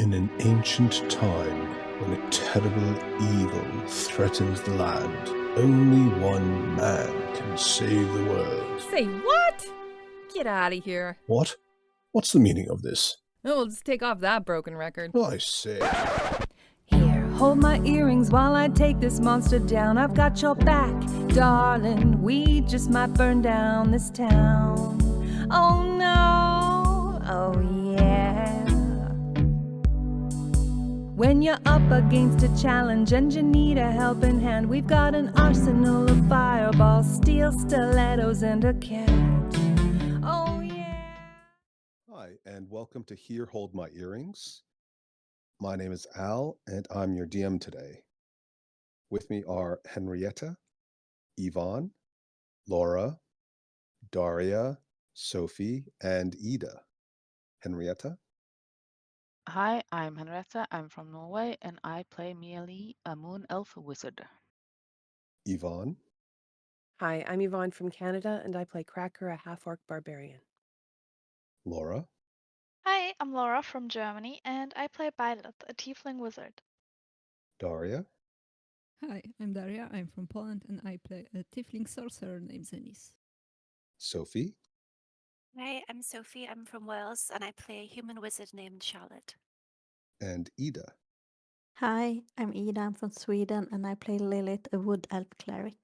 In an ancient time, when a terrible evil threatens the land, only one man can save the world. Say what? Get out of here. What? What's the meaning of this? Oh, we'll just take off that broken record. I say. Here, hold my earrings while I take this monster down. I've got your back, darling. We just might burn down this town. Oh no, oh yeah. When you're up against a challenge and you need a helping hand, we've got an arsenal of fireballs, steel stilettos, and a cat. Oh yeah. Hi, and welcome to Here Hold My Earrings. My name is Al, and I'm your DM today. With me are Henrietta, Yvonne, Laura, Daria, Sophie, and Ida. Henrietta? Hi, I'm Henrietta. I'm from Norway and I play Mieli, a moon elf wizard. Yvonne? Hi, I'm Yvonne from Canada, and I play Cracker, a half-orc barbarian. Laura? Hi, I'm Laura from Germany, and I play Byleth, a tiefling wizard. Daria? Hi, I'm Daria. I'm from Poland and I play a tiefling sorcerer named Zenis. Sophie? Hi, I'm Sophie. I'm from Wales and I play a human wizard named Charlotte. And Ida? Hi, I'm Ida. I'm from Sweden and I play Lilith, a wood elf cleric.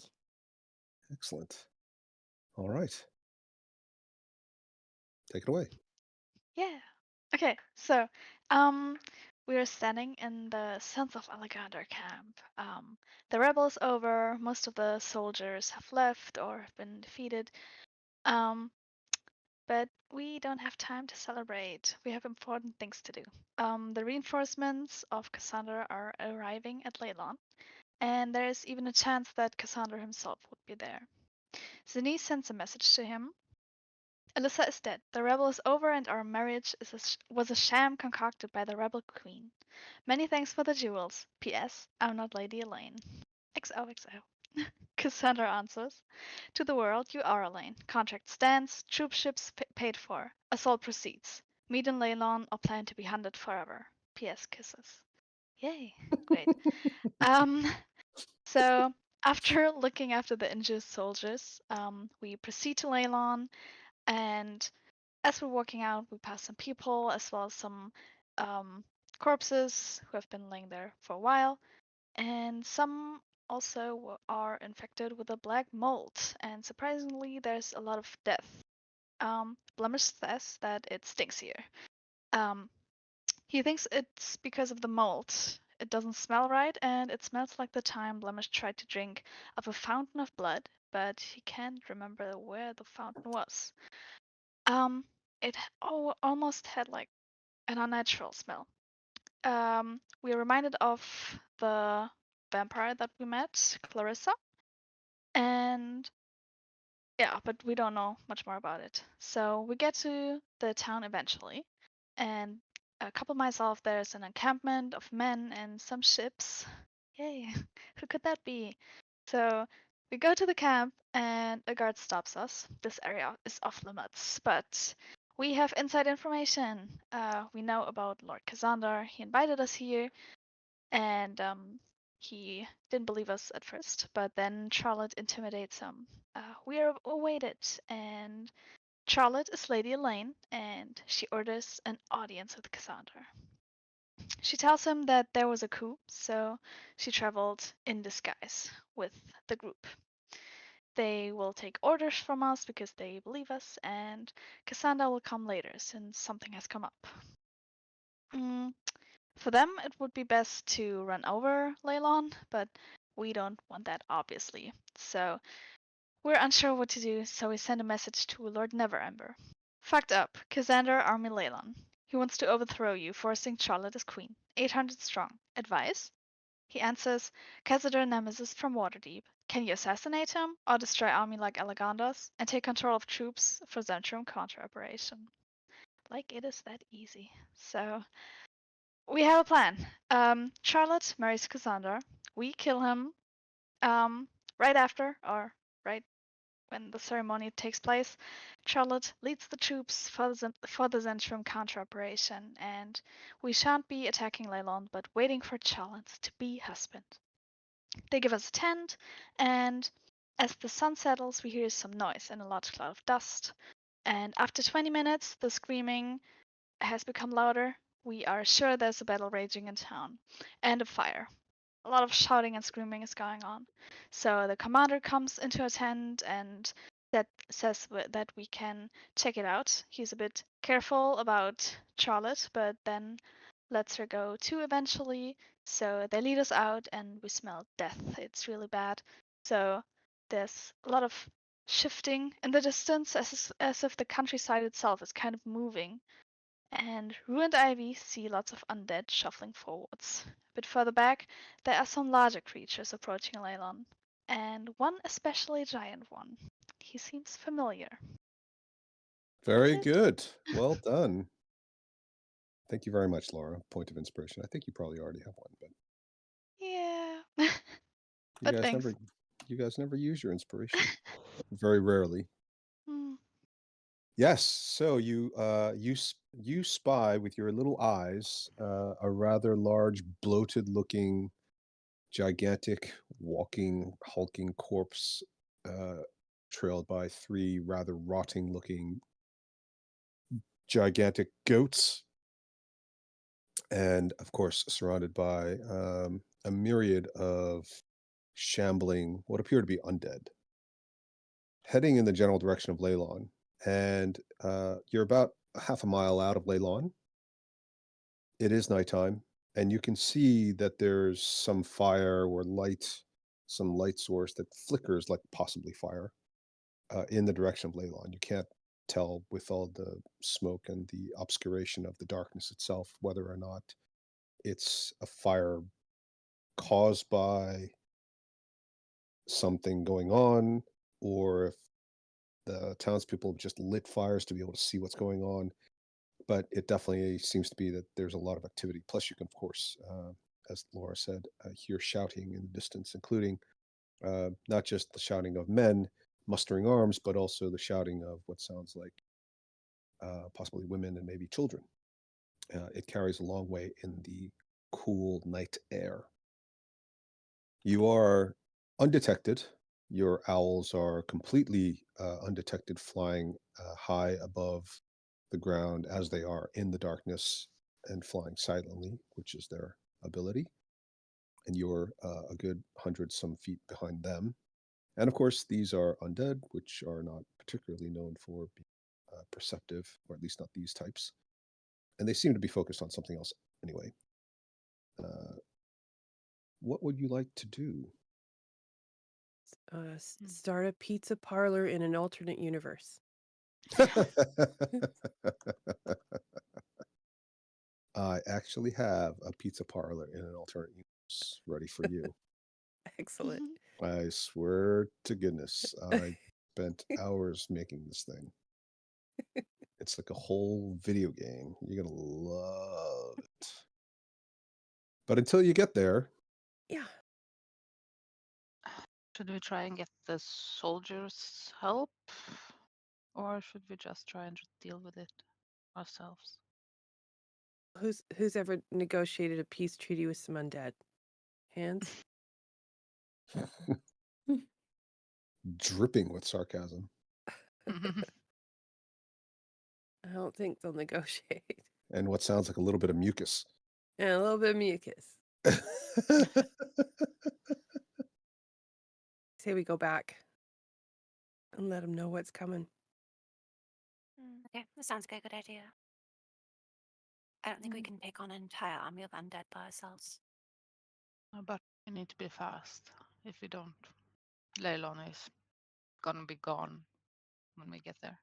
Excellent. All right. Take it away. Yeah. Okay, so we are standing in the Sons of Alexander camp. The rebel is over, most of the soldiers have left or have been defeated. But we don't have time to celebrate. We have important things to do. The reinforcements of Cassandra are arriving at Leylon, and there is even a chance that Cassandra himself would be there. Zenith sends a message to him. Alyssa is dead. The rebel is over, and our marriage was a sham concocted by the rebel queen. Many thanks for the jewels. P.S. I'm not Lady Elaine. XOXO. Cassandra answers. To the world, you are Elaine. Contract stands. Troop ships paid for. Assault proceeds. Meet in Leylon or plan to be hunted forever. P.S. Kisses. Yay. Great. So after looking after the injured soldiers, we proceed to Leylon, and as we're walking out, we pass some people as well as some corpses who have been laying there for a while, and some also are infected with a black mold, and surprisingly, there's a lot of death. Blemish says that it stinks here. He thinks it's because of the mold. It doesn't smell right, and it smells like the time Blemish tried to drink of a fountain of blood, but he can't remember where the fountain was. It almost had like an unnatural smell. We're reminded of the vampire that we met, Clarissa, and yeah, but we don't know much more about it. So we get to the town eventually, and a couple miles off there's an encampment of men and some ships. Yay, who could that be? So we go to the camp and a guard stops us. This area is off limits, but we have inside information. We know about Lord Kazandar. He invited us here, and he didn't believe us at first, but then Charlotte intimidates him. We are awaited, and Charlotte is Lady Elaine, and she orders an audience with Cassandra. She tells him that there was a coup, so she traveled in disguise with the group. They will take orders from us because they believe us, and Cassandra will come later since something has come up. For them, it would be best to run over Leylon, but we don't want that, obviously. So we're unsure what to do, so we send a message to Lord Neverember. Fucked up. Cassandra Army Leylon. He wants to overthrow you, forcing Charlotte as queen. 800 strong. Advice? He answers, Cassandra Nemesis from Waterdeep. Can you assassinate him, or destroy army like Elegander's, and take control of troops for Zentrum counter-operation? Like it is that easy. So we have a plan. Charlotte marries Cassandra. We kill him right after, or right when the ceremony takes place, Charlotte leads the troops for the Zentrum counter-operation, and we shan't be attacking Leylon, but waiting for Charlotte to be husband. They give us a tent, and as the sun settles, we hear some noise and a large cloud of dust. And after 20 minutes, the screaming has become louder. We are sure there's a battle raging in town, and a fire. A lot of shouting and screaming is going on. So the commander comes into a tent and that says that we can check it out. He's a bit careful about Charlotte, but then lets her go too eventually. So they lead us out and we smell death. It's really bad. So there's a lot of shifting in the distance as if the countryside itself is kind of moving. And Rue and Ivy see lots of undead shuffling forwards. A bit further back, there are some larger creatures approaching Leylon, and one especially giant one. He seems familiar. Very That's it. good. Well done. Thank you very much, Laura. Point of inspiration. I think you probably already have one, but Yeah. you But guys thanks. never use your inspiration. Very rarely. Hmm. Yes. So you spy with your little eyes a rather large, bloated-looking, gigantic, walking, hulking corpse, trailed by three rather rotting-looking, gigantic goats, and of course surrounded by a myriad of shambling, what appear to be undead, heading in the general direction of Leylon. And you're about half a mile out of Leylon. It is nighttime, and you can see that there's some fire or light, some light source that flickers like possibly fire in the direction of Leylon. You can't tell with all the smoke and the obscuration of the darkness itself whether or not it's a fire caused by something going on, or if the townspeople have just lit fires to be able to see what's going on. But it definitely seems to be that there's a lot of activity. Plus, you can, of course, as Laura said, hear shouting in the distance, including not just the shouting of men mustering arms, but also the shouting of what sounds like possibly women and maybe children. It carries a long way in the cool night air. You are undetected. Your owls are completely undetected, flying high above the ground as they are in the darkness and flying silently, which is their ability. And you're a good 100-some feet behind them. And of course, these are undead, which are not particularly known for being perceptive, or at least not these types. And they seem to be focused on something else anyway. What would you like to do? Start a pizza parlor in an alternate universe. I actually have a pizza parlor in an alternate universe ready for you. Excellent. I swear to goodness, I spent hours making this thing. It's like a whole video game. You're gonna love it. But until you get there, Yeah. Should we try and get the soldiers' help? Or should we just try and deal with it ourselves? Who's ever negotiated a peace treaty with some undead? Hands? dripping with sarcasm. I don't think they'll negotiate. And what sounds like a little bit of mucus. And a little bit of mucus. Say we go back and let them know what's coming. Okay, that sounds like a good idea. I don't think we can take on an entire army of undead by ourselves. But we need to be fast. If we don't, Leylon is gonna be gone when we get there.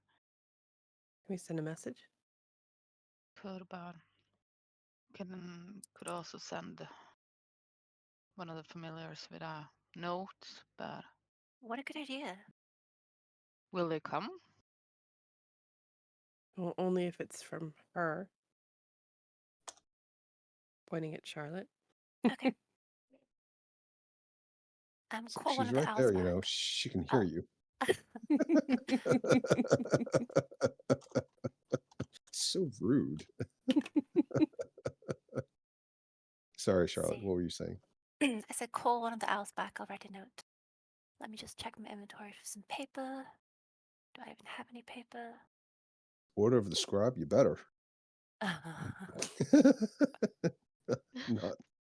Can we send a message? Could, but could also send one of the familiars with a note, but What a good idea. will they come? Well, only if it's from her. Pointing at Charlotte. Okay. Call one She's of the right owls there, back. she can hear you. So rude. Sorry, Charlotte. See. What were you saying? I said call one of the owls back. I'll write a note. Let me just check my inventory for some paper. Do I even have any paper? Order of the Scribe. You better.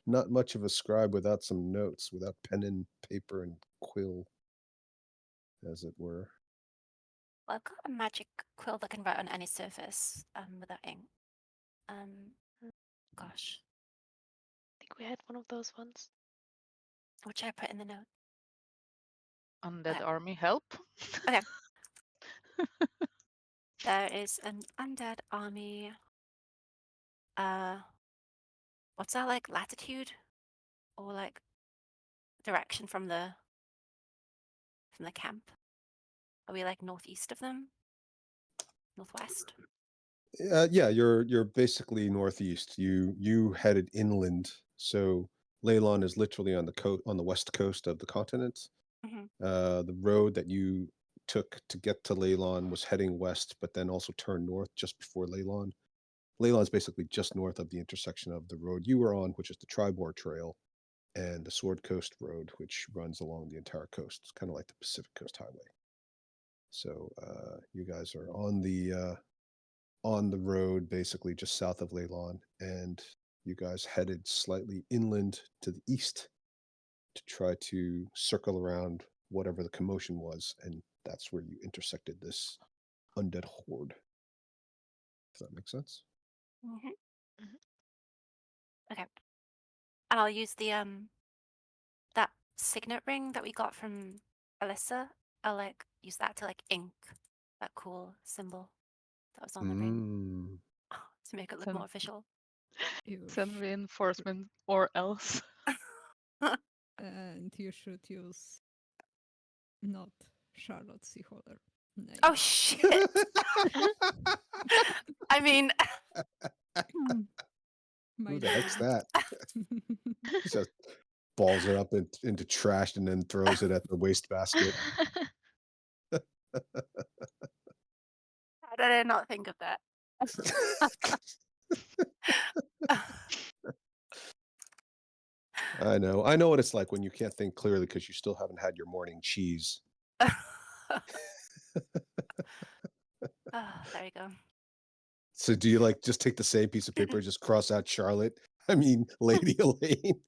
Not much of a scribe without some notes, without pen and paper and quill, as it were. Well, I've got a magic quill that can write on any surface without ink. Gosh, I think we had one of those ones. what should I put in the note? Undead Okay. army help. Okay. There is an undead army. What's our like latitude or like direction from the camp? Are we like northeast of them? Northwest? Yeah, you're basically northeast. You headed inland, so Leylon is literally on the west coast of the continent. Mhm. The road that you took to get to Leylon was heading west, but then also turned north just before Leylon. Leylon is basically just north of the intersection of the road you were on, which is the Tribor Trail, and the Sword Coast Road, which runs along the entire coast. It's kind of like the Pacific Coast Highway. So you guys are on the road, basically just south of Leylon, and you guys headed slightly inland to the east to try to circle around whatever the commotion was, and that's where you intersected this undead horde. Does that make sense? Okay. And I'll use the that signet ring that we got from Alyssa. I'll like use that to like ink that cool symbol that was on the ring to make it look Send- more official. Send reinforcement or else. And you should use not Charlotte Seaholler. name. Oh shit! I mean, My Who the heck's bad. that? Just balls it up into trash and then throws it at the wastebasket. how did I not think of that? I know what it's like when you can't think clearly because you still haven't had your morning cheese. There you go. So do you like just take the same piece of paper, just cross out Charlotte? I mean, Lady Elaine.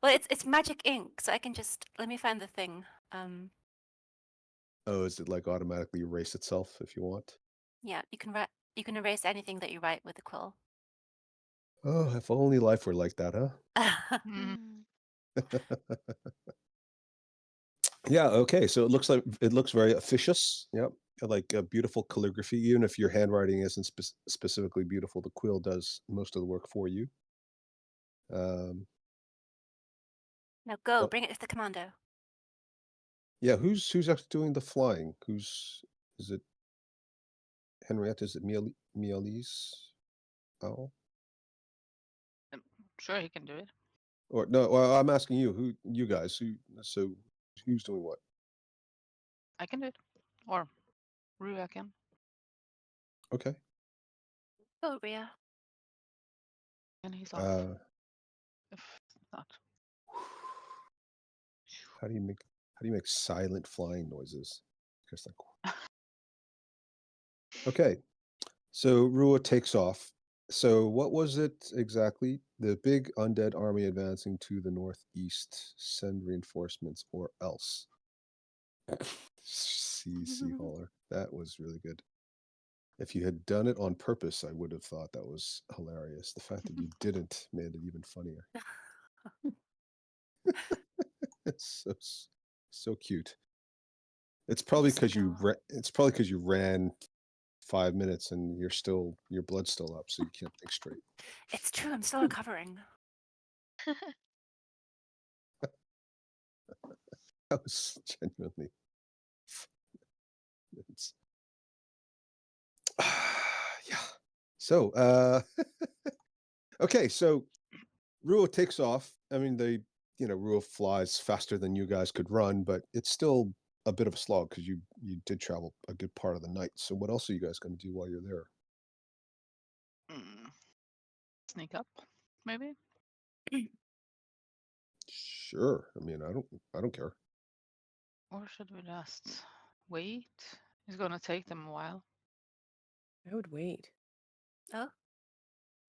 Well, it's magic ink, so I can just let me find the thing. Oh, is it like automatically erase itself if you want? Yeah, you can erase anything that you write with the quill. Oh, if only life were like that, huh? Yeah, okay. So it looks very officious. Yep. Like a beautiful calligraphy. Even if your handwriting isn't specifically beautiful, the quill does most of the work for you. Now go, Oh. bring it to the commando. Yeah, who's actually doing the flying? Is it Henrietta? Is it Mialise? Oh. Sure, he can do it. Or no, well, I'm asking you, who's doing what? I can do it. Or Rua can. Okay. Go, Rhea. And he's off. If not. How do you make silent flying noises? Just like okay. So Rua takes off. So what was it exactly? The big undead army advancing to the northeast. Send reinforcements or else. Seaholler. That was really good. If you had done it on purpose, I would have thought that was hilarious. The fact that you didn't made it even funnier. It's so cute. It's probably because you ran 5 minutes and your blood's still up, so you can't think straight. It's true, I'm still recovering. That was genuinely. Yeah. So okay, so Rua takes off. I mean, Rua flies faster than you guys could run, but it's still a bit of a slog because you did travel a good part of the night. So what else are you guys going to do while you're there? Sneak up, maybe. Sure. I mean, I don't care. Or should we just wait? It's gonna take them a while. I would wait. Oh,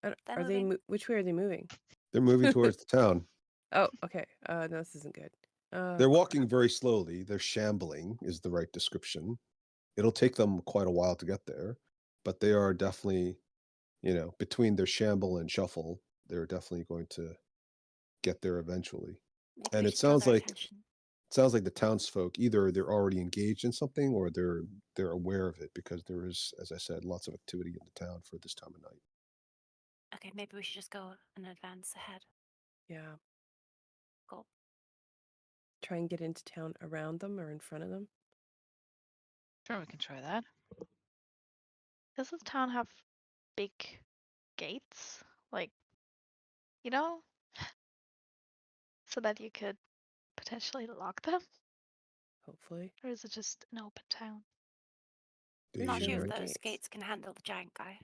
they're Are they? moving. Which way are they moving? They're moving towards the town. Oh, okay. No, this isn't good. They're walking very slowly. They're shambling is the right description. It'll take them quite a while to get there, but they are definitely, between their shamble and shuffle, they're definitely going to get there eventually. Maybe And we it should draw sounds their like attention. the townsfolk either they're already engaged in something or they're aware of it because there is, as I said, lots of activity in the town for this time of night. Okay, maybe we should just go and advance ahead. Yeah. Cool. Try and get into town around them or in front of them. Sure, we can try that. Does this town have big gates? Like, you know? So that you could potentially lock them? Hopefully. Or is it just an open town? Pretty Not sure sure there if are those gates. gates can handle the giant guy.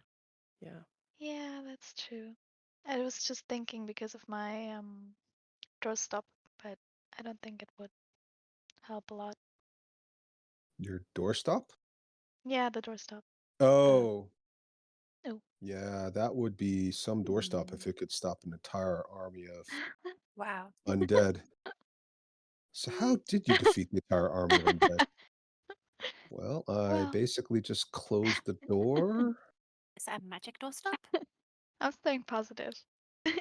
Yeah. Yeah, that's true. I was just thinking because of my doorstop, but I don't think it would help a lot. Your doorstop? Yeah, the doorstop. Oh. Oh. Yeah, that would be some doorstop if it could stop an entire army of Wow. undead. So how did you defeat the entire army of undead? Well, I Well. basically just closed the door. Is that a magic doorstop? I'm staying positive.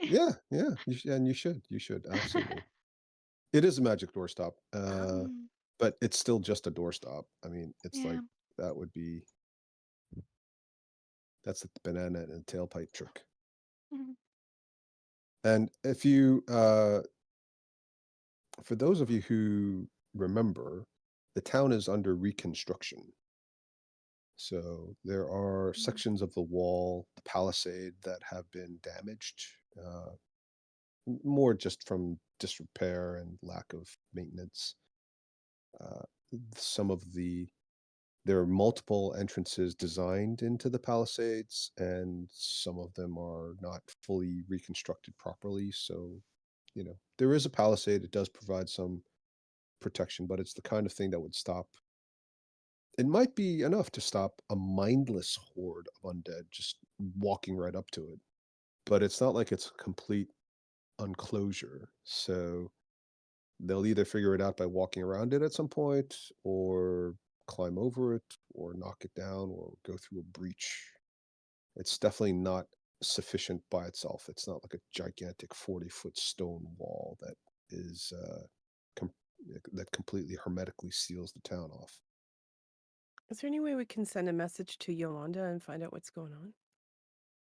Yeah, you should absolutely. It is a magic doorstop, but it's still just a doorstop. I mean, it's Yeah. like that would be that's the banana and tailpipe trick. Mhm. And if you, for those of you who remember, the town is under reconstruction. So there are sections of the wall, the palisade that have been damaged, more just from disrepair and lack of maintenance. Uh, some of there are multiple entrances designed into the palisades, and some of them are not fully reconstructed properly. So, there is a palisade. It does provide some protection, but it's the kind of thing that would stop. It might be enough to stop a mindless horde of undead just walking right up to it, but it's not like it's a complete unclosure. So they'll either figure it out by walking around it at some point, or climb over it, or knock it down, or go through a breach. It's definitely not sufficient by itself. It's not like a gigantic 40-foot stone wall that is that completely hermetically seals the town off. Is there any way we can send a message to Yolanda and find out what's going on?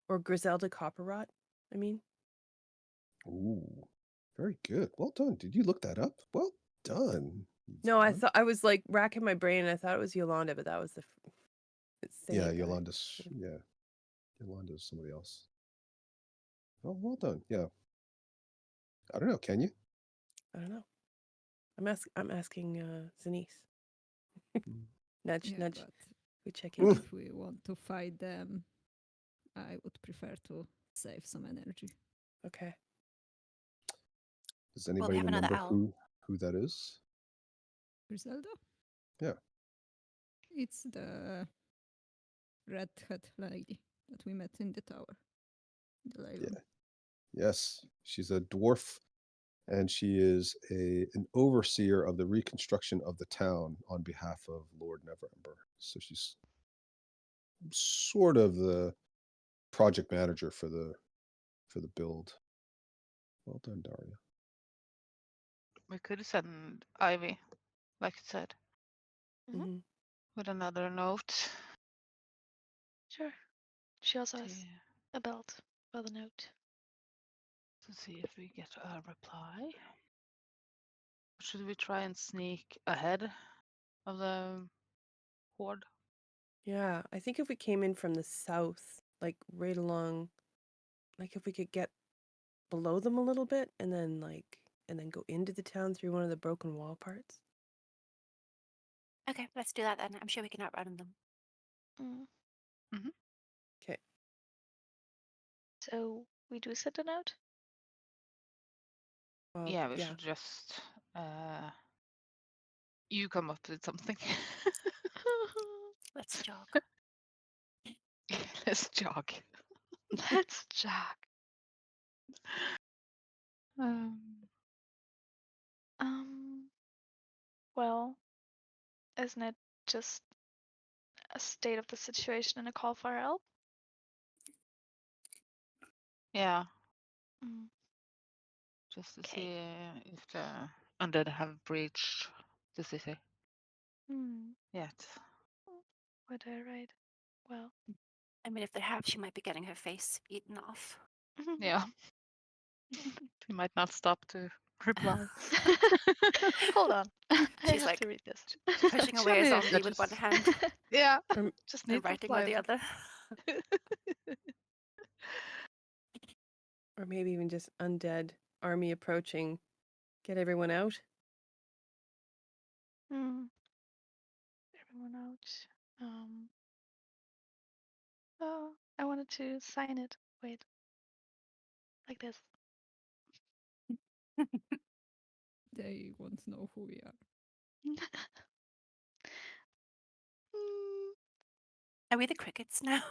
Or Griselda Copperrot, I mean? Ooh, very good. Well done. Did you look that up? Well done. No, I Yvonne. thought I was like racking my brain and I thought it was Yolanda, but that was the same Yeah, guy. Yolanda's. Yeah, Yolanda's somebody else. Oh, well done. Yeah. I don't know. Can you? I don't know. I'm asking Zanice. Mm. Nudge, Yeah, nudge. but We check in. if we want to fight them, I would prefer to save some energy. Okay. Does anybody have another remember owl. who that is? Griselda? Yeah. It's the redhead lady that we met in the tower. The Leyland. Yeah. Yes, she's a dwarf, and she is an overseer of the reconstruction of the town on behalf of Lord Neverember. So she's sort of the project manager for the build. Well done, Daria. We could send Ivy, like you said, Mhm. with another note. Sure. She also has to a belt for the note. see if we get a reply. Should we try and sneak ahead of the horde? Yeah, I think if we came in from the south, like right along, like if we could get below them a little bit and then go into the town through one of the broken wall parts. Okay, let's do that then. I'm sure we can outrun them. Mm. Okay. So we do send a note. Well, Yeah, we should just you come up with something. Let's jog. Let's jog. Let's jog. Well, isn't it just a state of the situation and a call for help? Yeah, Mm. just to 'Kay. see if the undead have breached the city yet. Would I write? Well. I mean, if they have, she might be getting her face eaten off. Yeah. He might not stop to reply. Hold on. I She's have like to read this. pushing away a Actually, zombie with one just- hand Yeah, Or, just need and to writing with the reply. other. or maybe even just undead army approaching. Get everyone out. Everyone out. Oh, I wanted to sign it. Wait. Like this. They won't know who we are. Are we the crickets now?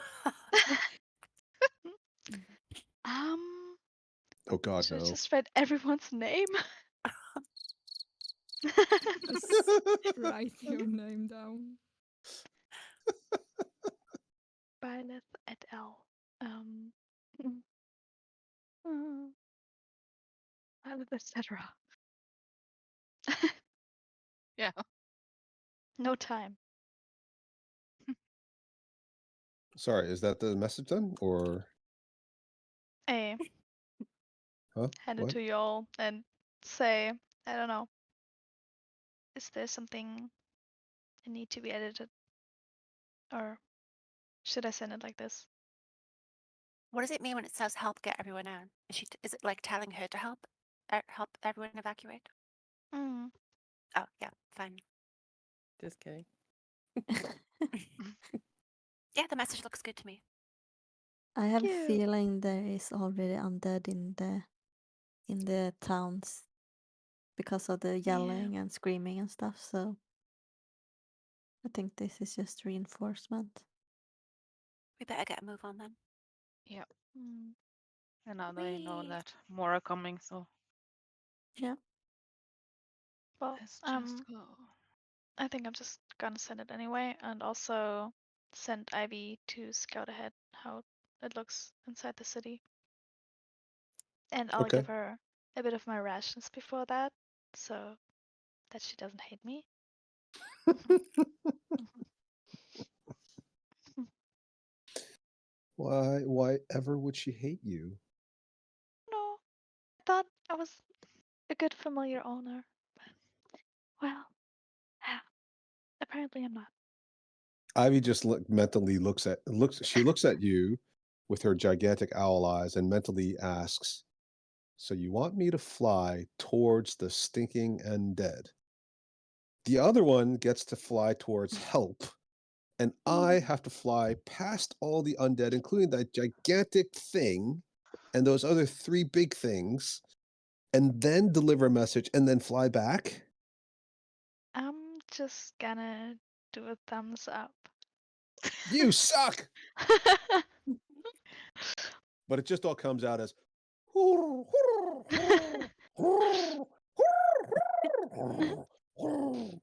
Oh God, Should I no. just write everyone's name? Just write your name down. Byleth et al. Byleth, etc. Yeah. No time. Sorry, is that the message then? Or Hey, huh? hand it What? to y'all and say, I don't know. Is there something that need to be edited? Or should I send it like this? What does it mean when it says help get everyone out? Is it like telling her to help everyone evacuate? Mm. Oh yeah, fine. Just kidding. Yeah, the message looks good to me. I have a Cute. feeling there is already undead in the towns because of the yelling and screaming and stuff. So I think this is just reinforcement. We better get a move on then. Yeah. Mm. And now they know Whee! that more are coming, so Yeah. Well, let's just go. I think I'm just gonna send it anyway, and also send Ivy to scout ahead how it looks inside the city. And I'll Okay. give her a bit of my rations before that, so that she doesn't hate me. Why ever would she hate you? No, I thought I was a good familiar owner, but well, apparently I'm not. Ivy just she looks at you with her gigantic owl eyes and mentally asks, "So you want me to fly towards the stinking undead? The other one gets to fly towards help, and I have to fly past all the undead, including that gigantic thing and those other three big things, and then deliver a message and then fly back?" I'm just gonna do a thumbs up. You suck! But it just all comes out as It's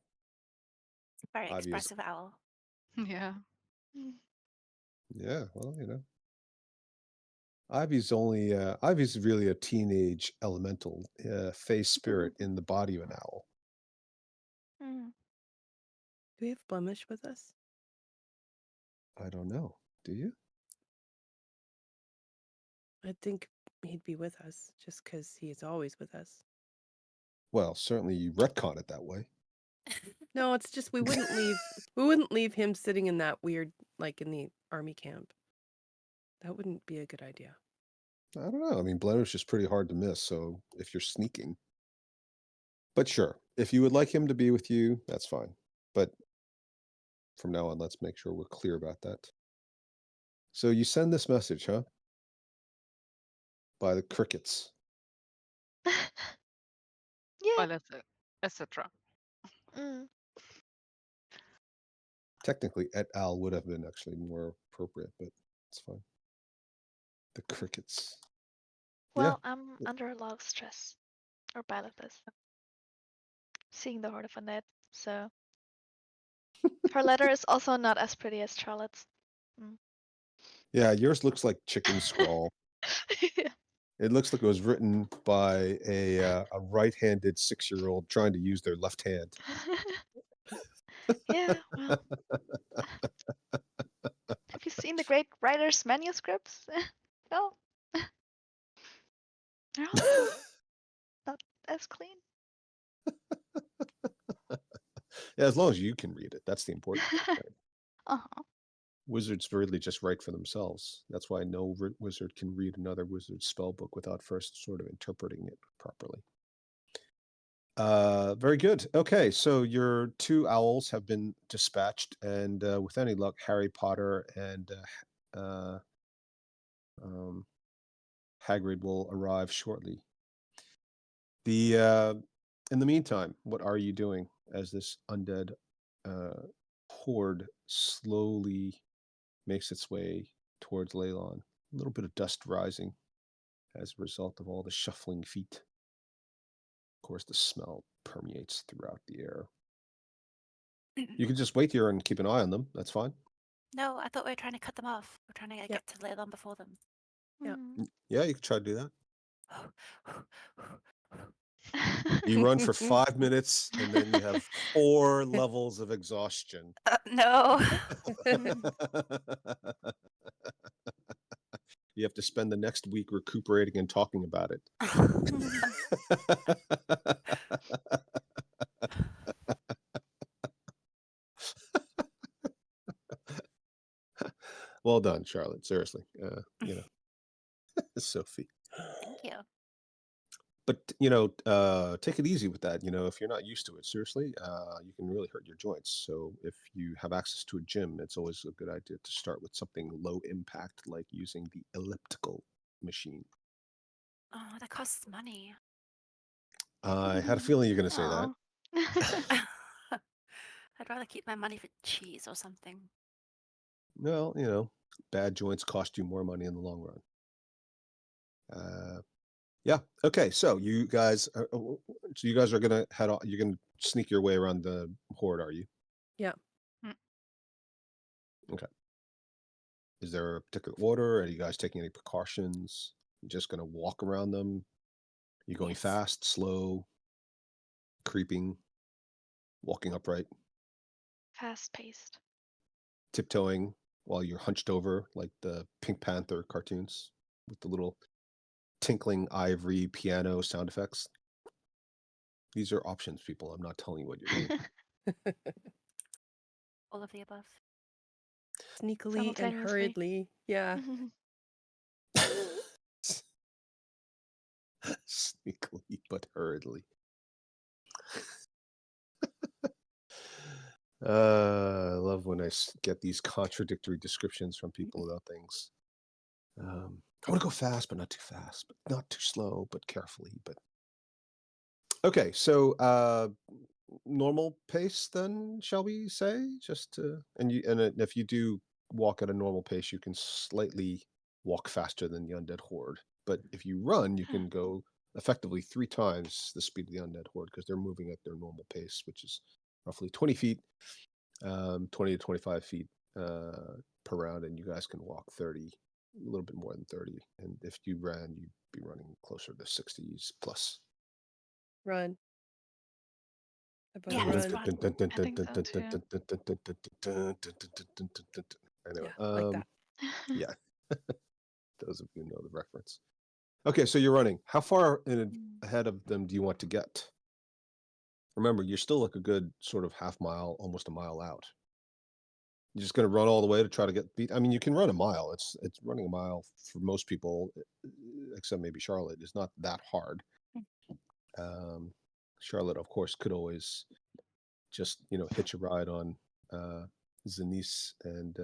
a very Obvious. expressive owl. Yeah. Yeah, well, you know. Ivy's really a teenage elemental, phase spirit in the body of an owl. Mm. Do we have Blemish with us? I don't know. Do you? I think he'd be with us just because he is always with us. Well, certainly you retcon it that way. No, it's just we wouldn't leave him sitting in that weird, like in the army camp. That wouldn't be a good idea. I don't know. I mean, Blemish is pretty hard to miss, so if you're sneaking. But sure, if you would like him to be with you, that's fine. But from now on, let's make sure we're clear about that. So you send this message, huh? By the crickets. Yeah. Well, etc. Mm. Technically, et al. Would have been actually more appropriate, but it's fine. The crickets. Well, I'm under a lot of stress. Or bad at this. Seeing the Horde of Undead, so. Her letter is also not as pretty as Charlotte's. Yeah, yours looks like chicken scrawl. Yeah. It looks like it was written by a right-handed 6-year-old trying to use their left hand. Yeah, well. Have you seen the great writer's manuscripts? No. They're also not as clean. Yeah, as long as you can read it, that's the important thing, right? Uh-huh. Wizards really just write for themselves. That's why no wizard can read another wizard's spell book without first sort of interpreting it properly. Very good. Okay, so your 2 owls have been dispatched, and with any luck, Harry Potter and Hagrid will arrive shortly. In the meantime, what are you doing as this undead horde slowly makes its way towards Leylon? A little bit of dust rising as a result of all the shuffling feet. Of course, the smell permeates throughout the air. You can just wait here and keep an eye on them. That's fine. No, I thought we were trying to cut them off. We're trying to get to Leylon before them. Yeah. Yeah, you can try to do that. You run for 5 minutes, and then you have 4 levels of exhaustion. No. You have to spend the next week recuperating and talking about it. Well done, Charlotte. Seriously, Sophie. Thank you. But take it easy with that. If you're not used to it, seriously, you can really hurt your joints. So if you have access to a gym, it's always a good idea to start with something low impact, like using the elliptical machine. Oh, that costs money. I had a feeling you're going to say that. I'd rather keep my money for cheese or something. Well, bad joints cost you more money in the long run. Yeah. Okay. So you guys are gonna head off. You're gonna sneak your way around the horde, are you? Yeah. Okay. Is there a particular order? Are you guys taking any precautions? You just gonna walk around them? You going Yes. fast, slow, creeping, walking upright, Fast paced. tiptoeing while you're hunched over like the Pink Panther cartoons with the little tinkling ivory piano sound effects? These are options, people. I'm not telling you what you're doing. All of the above. Sneakily and Simultaneously. hurriedly. Yeah. Sneakily but hurriedly. I love when I get these contradictory descriptions from people about things. I want to go fast, but not too fast, but not too slow, but carefully. But okay, so normal pace then, shall we say? And if you do walk at a normal pace, you can slightly walk faster than the undead horde. But if you run, you can go effectively 3 times the speed of the undead horde because they're moving at their normal pace, which is roughly 20 feet, 20 to 25 feet per round, and you guys can walk 30, a little bit more than 30. And if you ran, you'd be running closer to 60s plus. Run. About Yeah, run. let's run. I think so too. I know. Yeah, like that. Yeah. Those of you who know the reference. Okay, so you're running. How far ahead of them do you want to get? Remember, you're still like a good sort of half mile, almost a mile out. You're just going to run all the way to try to get beat. I mean, you can run a mile. It's running a mile for most people, except maybe Charlotte, is not that hard. Charlotte, of course, could always just hitch a ride on Zenise and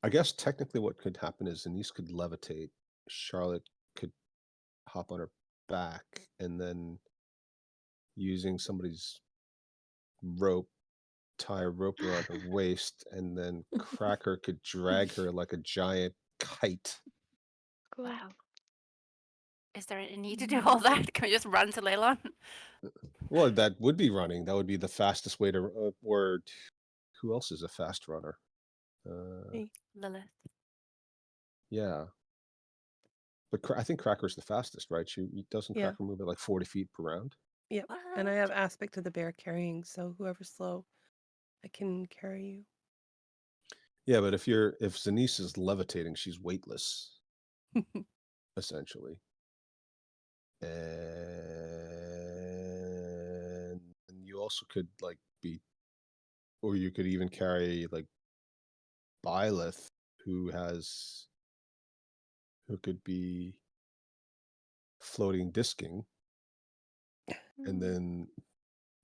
I guess technically what could happen is Zenise could levitate, Charlotte could hop on her back, and then using somebody's rope, tie a rope around her waist, and then Cracker could drag her like a giant kite. Cool. Wow. Is there a need to do all that? Can we just run to Leylon? Well, that would be running. That would be the fastest way to. Or who else is a fast runner? Me. Lilith. Yeah, but I think Cracker's the fastest, right? Doesn't Yeah. Cracker move at like 40 feet per round? Yep. And I have aspect of the bear carrying, so whoever's slow, I can carry you. Yeah, but if Zenise is levitating, she's weightless, essentially. And you also could like be, or you could even carry like Byleth, who could be floating disking, and then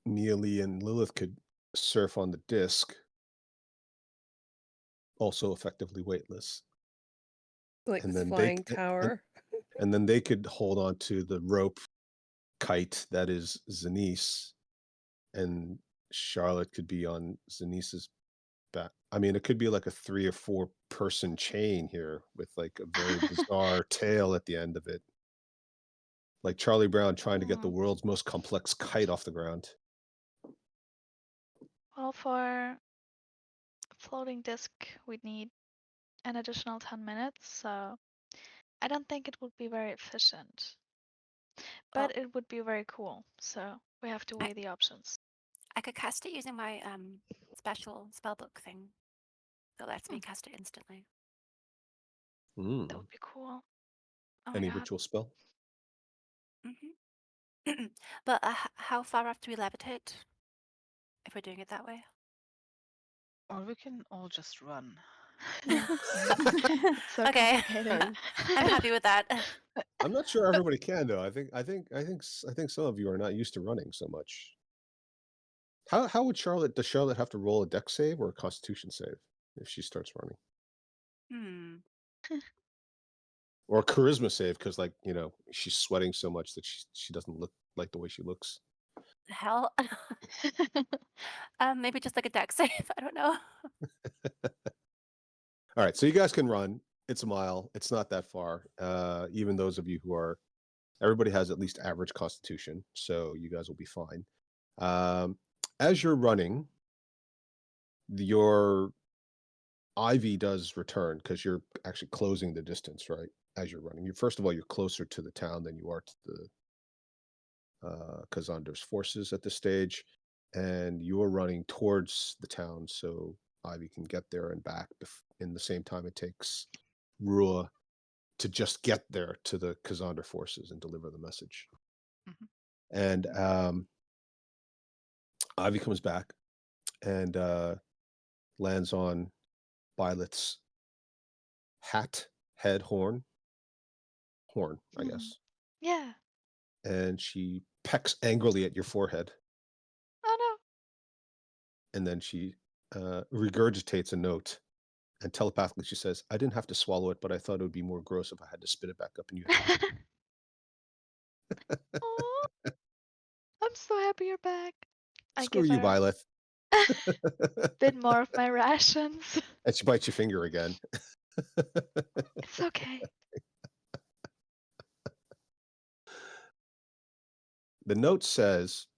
Neely and Lilith could surf on the disc, also effectively weightless. Like And this then flying tower. and then they could hold on to the rope kite that is Zenise, and Charlotte could be on Zenise's back. I mean, it could be like a 3 or 4 person chain here with like a very bizarre tail at the end of it. Like Charlie Brown trying to get the world's most complex kite off the ground. Well, for floating disc, we'd need an additional 10 minutes, so I don't think it would be very efficient. Well, But it would be very cool, so we have to weigh the options. I could cast it using my special spellbook thing that lets me cast it instantly. Mm. That would be cool. Oh my Any God. ritual spell? But how far after we levitate? If we're doing it that way? Or we can all just run. It's so Okay. complicated. I'm happy with that. I'm not sure everybody can though. I think some of you are not used to running so much. How does Charlotte have to roll a dex save or a constitution save if she starts running? Or a charisma save because like, she's sweating so much that she doesn't look like the way she looks. Hell. Maybe just like a dex save. I don't know. All right, so you guys can run. It's a mile. It's not that far. Even those of you everybody has at least average constitution, so you guys will be fine. As you're running, your IV does return because you're actually closing the distance, right? As you're running, first of all, you're closer to the town than you are to the Kazander's forces at this stage, and you're running towards the town, so Ivy can get there and back in the same time it takes Rua to just get there to the Kazander forces and deliver the message. And Ivy comes back and lands on Violet's horn, I guess. Yeah. And she pecks angrily at your forehead. Oh no. And then she regurgitates a note, and telepathically she says, "I didn't have to swallow it, but I thought it would be more gross if I had to spit it back up in you." Aw, I'm so happy you're back. Screw you, Violet. Bit more of my rations. And she bites your finger again. It's okay. The note says,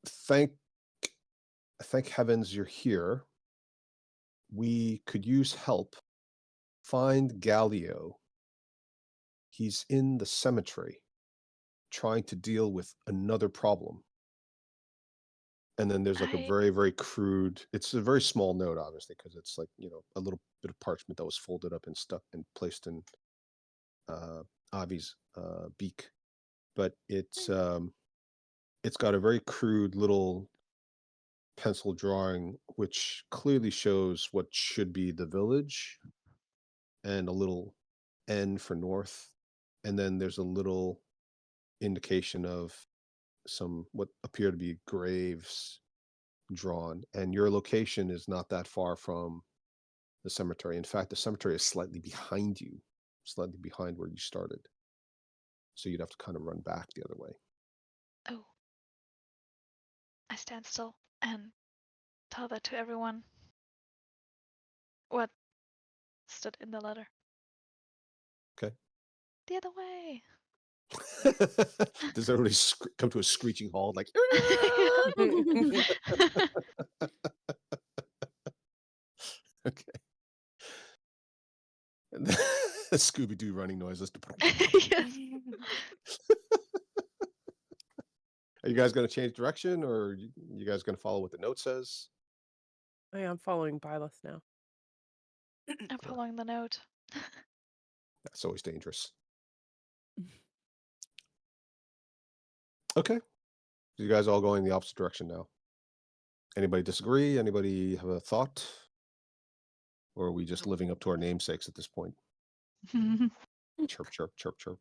thank heavens you're here. We could use help. Find Galio. He's in the cemetery trying to deal with another problem. And then there's like a very, very crude, it's a very small note, obviously, because it's like, a little bit of parchment that was folded up and stuck and placed in Avi's beak. But it's got a very crude little pencil drawing, which clearly shows what should be the village and a little N for north. And then there's a little indication of some what appear to be graves drawn, and your location is not that far from the cemetery. In fact, the cemetery is slightly behind you, slightly behind where you started. So you'd have to kind of run back the other way. Oh. I stand still and tell that to everyone. What stood in the letter? Okay. The other way. Does everybody come to a screeching halt like okay. And Scooby-Doo running noises. Yes. Are you guys going to change direction, or you guys going to follow what the note says? I am following Byleth now. I'm following the note. That's always dangerous. Okay. So you guys all going the opposite direction now. Anybody disagree? Anybody have a thought? Or are we just living up to our namesakes at this point? Chirp, chirp, chirp, chirp.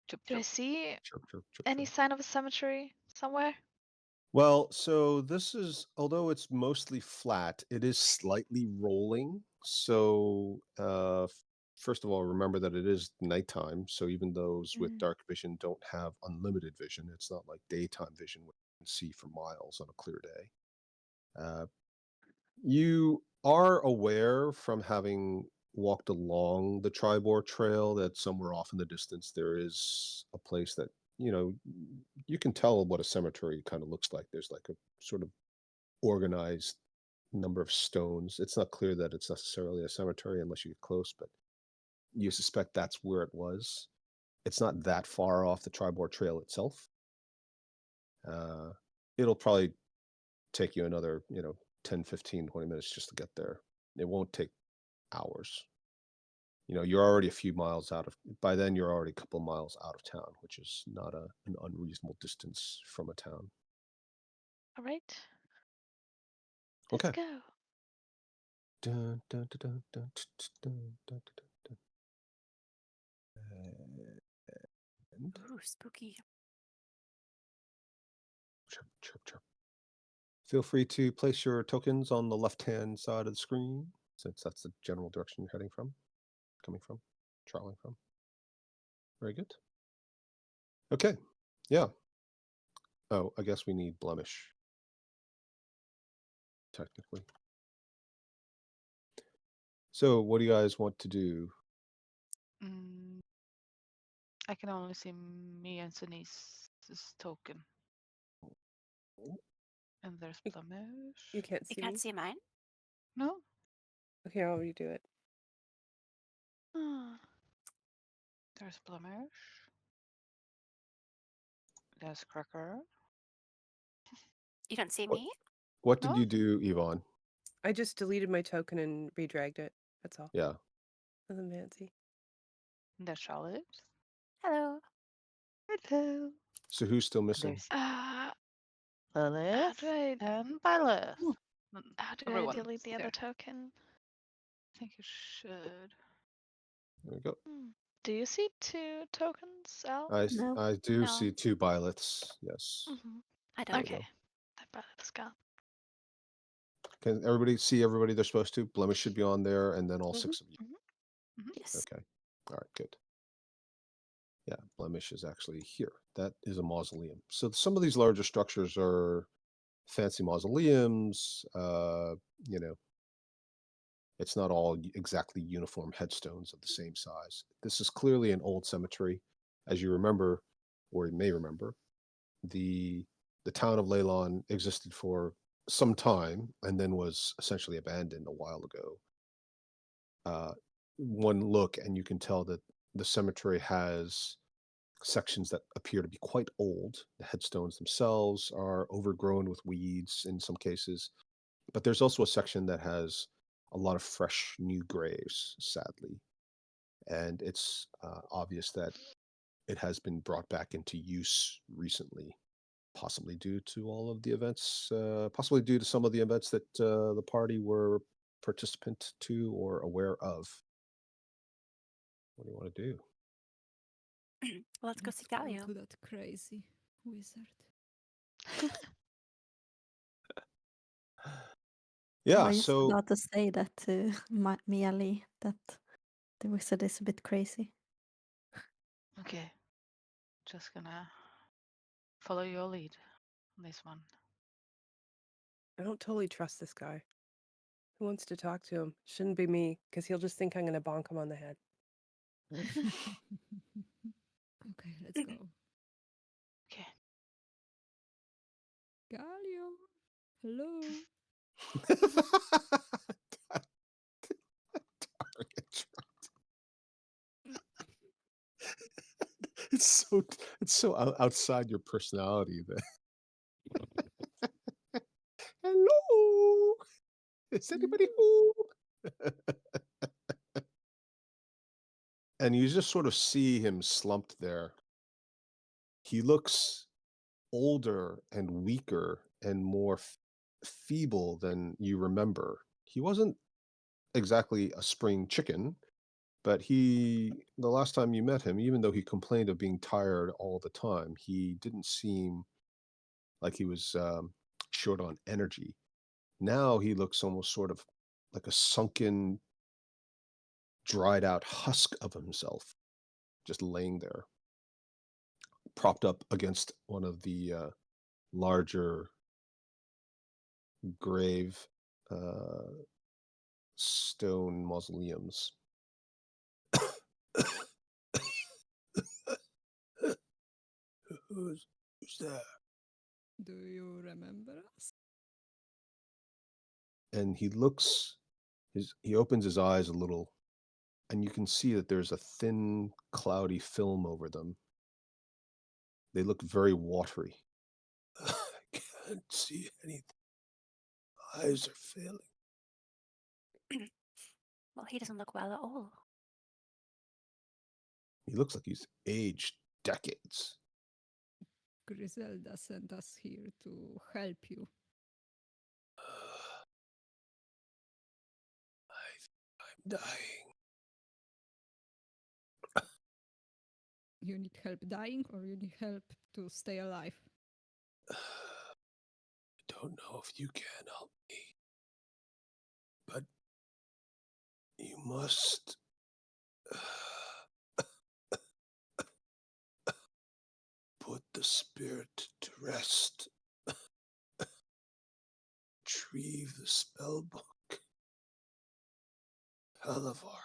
Do I see Chirp, chirp, chirp, any chirp. sign of a cemetery somewhere? Well, so this is, although it's mostly flat, it is slightly rolling. So, first of all, remember that it is nighttime. So even those with dark vision don't have unlimited vision. It's not like daytime vision where you can see for miles on a clear day. You are aware from having walked along the Tribor Trail that somewhere off in the distance there is a place that, you can tell what a cemetery kind of looks like. There's like a sort of organized number of stones. It's not clear that it's necessarily a cemetery unless you get close, but you suspect that's where it was. It's not that far off the Tribor Trail itself. It'll probably take you another, 10, 15, 20 minutes just to get there. It won't take hours. You're already a few miles by then you're already a couple miles out of town, which is not an unreasonable distance from a town. All right. Let's Okay. go. Dun, dun, dun, dun, dun, dun, dun, dun, dun. Ooh, spooky. Chirp, chirp, chirp. Feel free to place your tokens on the left-hand side of the screen, since that's the general direction you're coming from, traveling from. Very good. Okay. Yeah. Oh, I guess we need Blemish. Technically. So what do you guys want to do? I can only see me and Sinise's token. And there's Blemish. You can't You see can't me? see mine? No? Okay, I'll redo it. There's Blemish. There's Cracker. You don't see What- me? What did No? you do, Yvonne? I just deleted my token and redragged it. That's all. Yeah. Nothing fancy. And there's Charlotte. Hello. Hello. So who's still missing? There's How Lilith do I and Byleth. how do I Everyone delete the other there. token? I think you should. There we go. Do you see 2 tokens, Al? No. I do No. see 2 Byleths. Yes. Mm-hmm. I don't. Okay. That brother is gone. Can everybody see everybody they're supposed to? Blemish should be on there, and then all 6 of you. Yes. Okay. All right, good. Yeah, Blemish is actually here. That is a mausoleum. So some of these larger structures are fancy mausoleums. It's not all exactly uniform headstones of the same size. This is clearly an old cemetery. As you remember, or you may remember, the town of Leylon existed for some time and then was essentially abandoned a while ago. One look and you can tell that the cemetery has sections that appear to be quite old. The headstones themselves are overgrown with weeds in some cases, but there's also a section that has a lot of fresh new graves, sadly. And it's obvious that it has been brought back into use recently, possibly due to all of the events, possibly due to some of the events that the party were participant to or aware of. What do you want to do? Well, let's go see Let's go Galio. to that crazy wizard. I Yeah, was just so about to say that to Mia Lee, that the wizard is a bit crazy. Okay, just gonna follow your lead on this one. I don't totally trust this guy. Who wants to talk to him? Shouldn't be me, because he'll just think I'm going to bonk him on the head. Okay, let's go. Okay. Galio, hello. it's so outside your personality that hello, is anybody home? And you just sort of see him slumped there. He looks older and weaker and more feeble than you remember. He wasn't exactly a spring chicken, but the last time you met him, even though he complained of being tired all the time, he didn't seem like he was short on energy. Now he looks almost sort of like a sunken, dried out husk of himself, just laying there, propped up against one of the larger grave stone mausoleums. Who's there? Do you remember us? And he opens his eyes a little, and you can see that there's a thin, cloudy film over them. They look very watery. I can't see anything. Eyes are failing. Well, he doesn't look well at all. He looks like he's aged decades. Griselda sent us here to help you. I'm dying. You need help dying or you need help to stay alive? I don't know if you can help me, but you must put the spirit to rest. Retrieve the spell book. Halavar.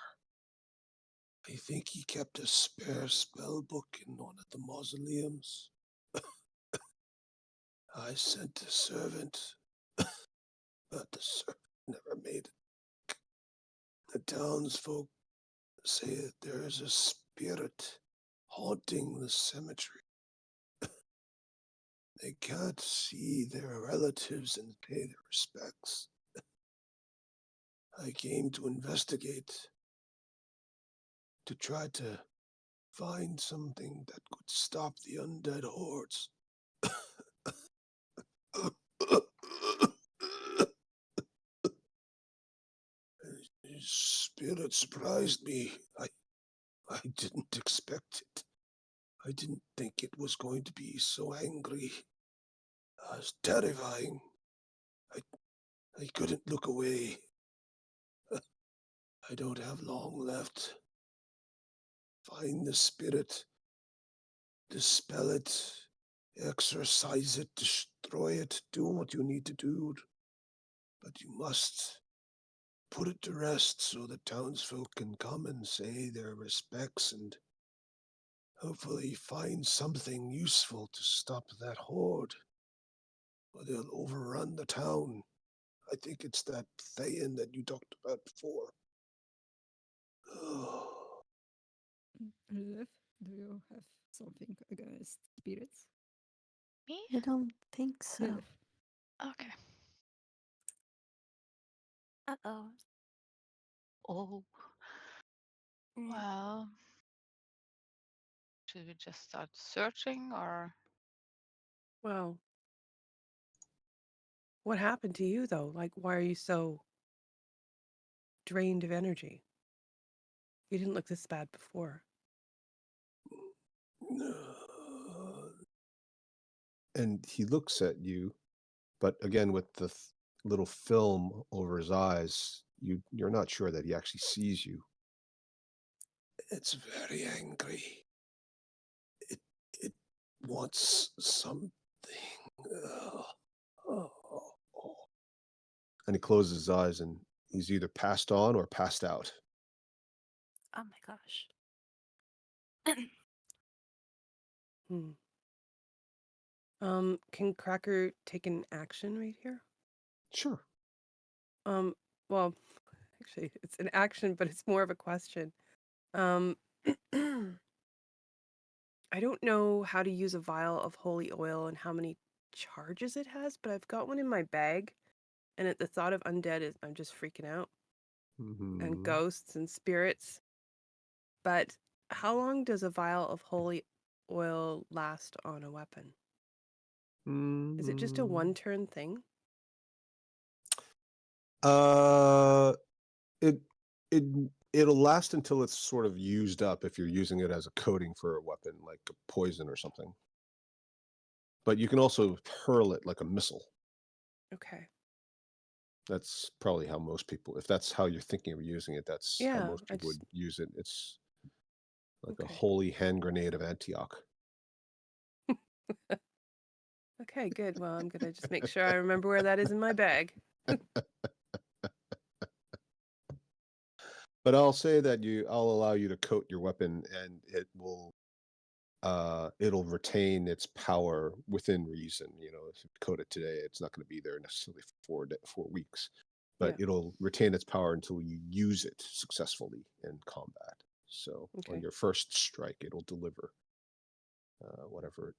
I think he kept a spare spell book in one of the mausoleums. I sent a servant, but the servant never made it. The townsfolk say that there is a spirit haunting the cemetery. They can't see their relatives and pay their respects. I came to investigate, to try to find something that could stop the undead hordes. His spirit surprised me. I didn't expect it. I didn't think it was going to be so angry. It was terrifying. I couldn't look away. I don't have long left. Find the spirit, dispel it, exorcise it, destroy it, do what you need to do. But you must put it to rest so the townsfolk can come and say their respects and hopefully find something useful to stop that horde. Or they'll overrun the town. I think it's that Thayan that you talked about before. Liv, do you have something against spirits? Me? I don't think so. Liv. Okay. Uh-oh. Oh, Mm. well. Should we just start searching or? Well, what happened to you, though? Like, why are you so drained of energy? You didn't look this bad before. and he looks at you, but again with the little film over his eyes, you're not sure that he actually sees you. It's very angry. It wants something. Ugh. Oh. And he closes his eyes, and he's either passed on or passed out. Oh my gosh. Hmm. Can Cracker take an action right here? Sure. Well, actually, it's an action, but it's more of a question. I don't know how to use a vial of holy oil and how many charges it has, but I've got one in my bag, and at the thought of undead, I'm just freaking out, and Mhm. ghosts and spirits. But how long does a vial of holy oil last on a weapon? Is it just a Mm. one-turn thing? It it it'll last until it's sort of used up if you're using it as a coating for a weapon, like a poison or something. But you can also hurl it like a missile. Okay. That's probably how most people, if that's how you're thinking of using it, that's how Yeah, most I people just would use it. It's like a okay. holy hand grenade of Antioch. Okay, good. Well, I'm gonna just make sure I remember where that is in my bag. But I'll say that I'll allow you to coat your weapon, and it'll retain its power within reason. If you coat it today, it's not going to be there necessarily for 4 weeks, but Yeah. it'll retain its power until you use it successfully in combat. So on Okay. your first strike, it'll deliver whatever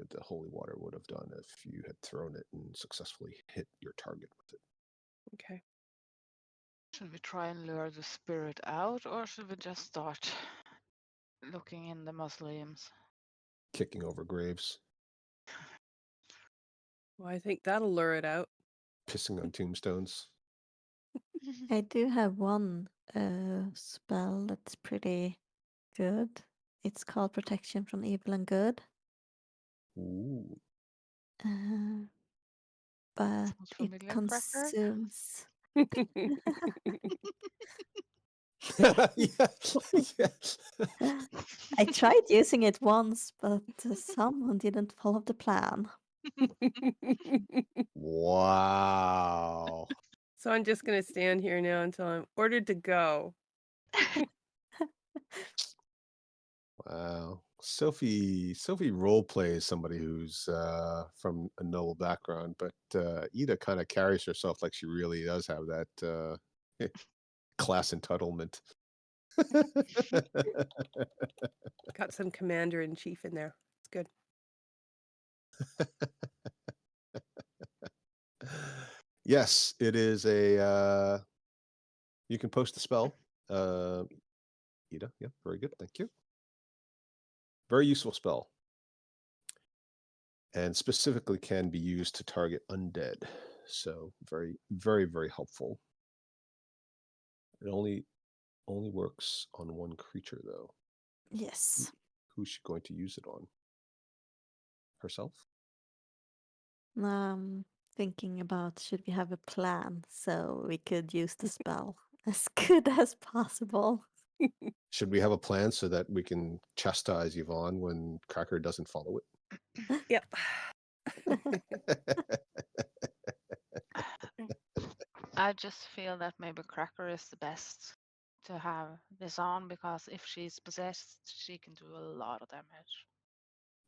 the holy water would have done if you had thrown it and successfully hit your target with it. Okay. Should we try and lure the spirit out, or should we just start looking in the mausoleums? Kicking over graves, Well, I think that'll lure it out. pissing on tombstones. I do have one spell that's pretty good. It's called Protection from Evil and Good. Ooh. But Sounds it familiar, Cracker? consumes. Yeah. I tried using it once, but someone didn't follow the plan. Wow. So I'm just gonna stand here now until I'm ordered to go. Wow. Sophie role plays somebody who's from a noble background, but Ida kind of carries herself like she really does have that class entitlement. Got some commander in chief in there. It's good. Yes, it is a you can post the spell. Ida, yeah, very good, thank you. Very useful spell. And specifically can be used to target undead. So very, very, very helpful. It only works on one creature though. Yes. Who's she going to use it on? Herself? Thinking about should we have a plan so we could use the spell as good as possible. Should we have a plan so that we can chastise Yvonne when Cracker doesn't follow it? Yep. I just feel that maybe Cracker is the best to have this on, because if she's possessed, she can do a lot of damage.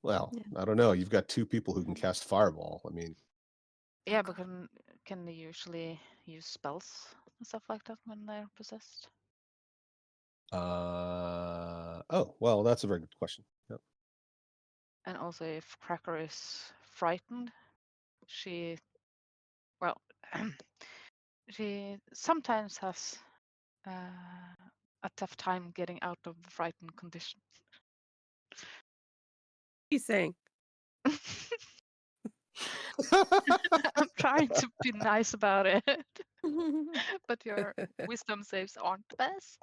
Well, Yeah. I don't know. You've got two people who can cast Fireball. I mean, Yeah, but can they usually use spells and stuff like that when they're possessed? oh, well, that's a very good question. Yep. And also, if Cracker is frightened, she sometimes has a tough time getting out of the frightened condition. He's saying. I'm trying to be nice about it, but your wisdom saves aren't the best.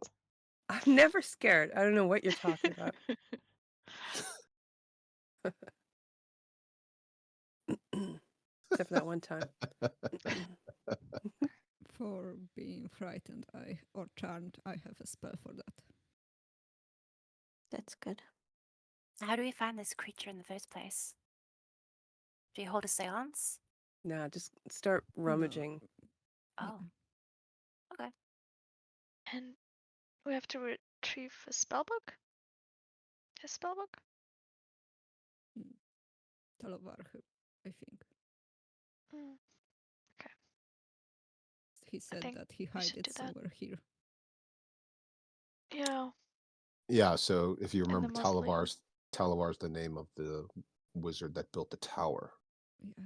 I'm never scared. I don't know what you're talking about. except for that one time. For being frightened, or charmed, I have a spell for that. That's good. How do we find this creature in the first place? Do you hold a seance? Nah, just start rummaging. Oh, okay. And we have to retrieve a spellbook? His spellbook? Talavar, I think. Mm, He said think that he we hid should it do that. somewhere here. yeah. Yeah, so if you the remember, mausoleum. Talavar's the name of the wizard that built the tower Yeah.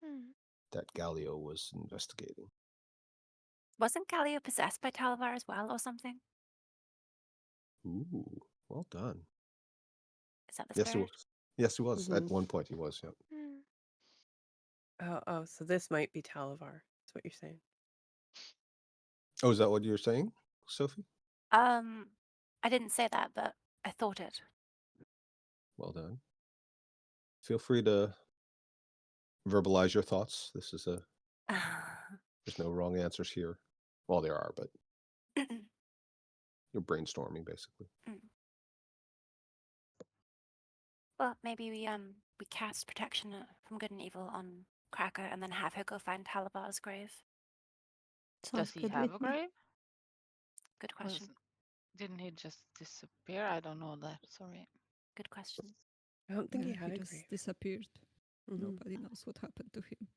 Hmm. that Galio was investigating. Wasn't Galio possessed by Talavar as well or something? Ooh, well done. Is that the Yes, he spirit? was. Yes, he was. At Mhm. one point, he was. Yeah. Hmm. Oh, so this might be Talavar. That's what you're saying. Oh, is that what you're saying, Sophie? I didn't say that, but I thought it. Well done. Feel free to verbalize your thoughts. This is there's no wrong answers here. Well, there are, but you're brainstorming basically. Well, maybe we cast protection from good and evil on Cracker and then have her go find Talavar's grave. Sounds Does he good have a with me. grave? Good question. Didn't he just disappear? I don't know that. Sorry. Good question. I don't think Yeah, he had a just grave. disappeared. Mhm. Nobody knows what happened to him.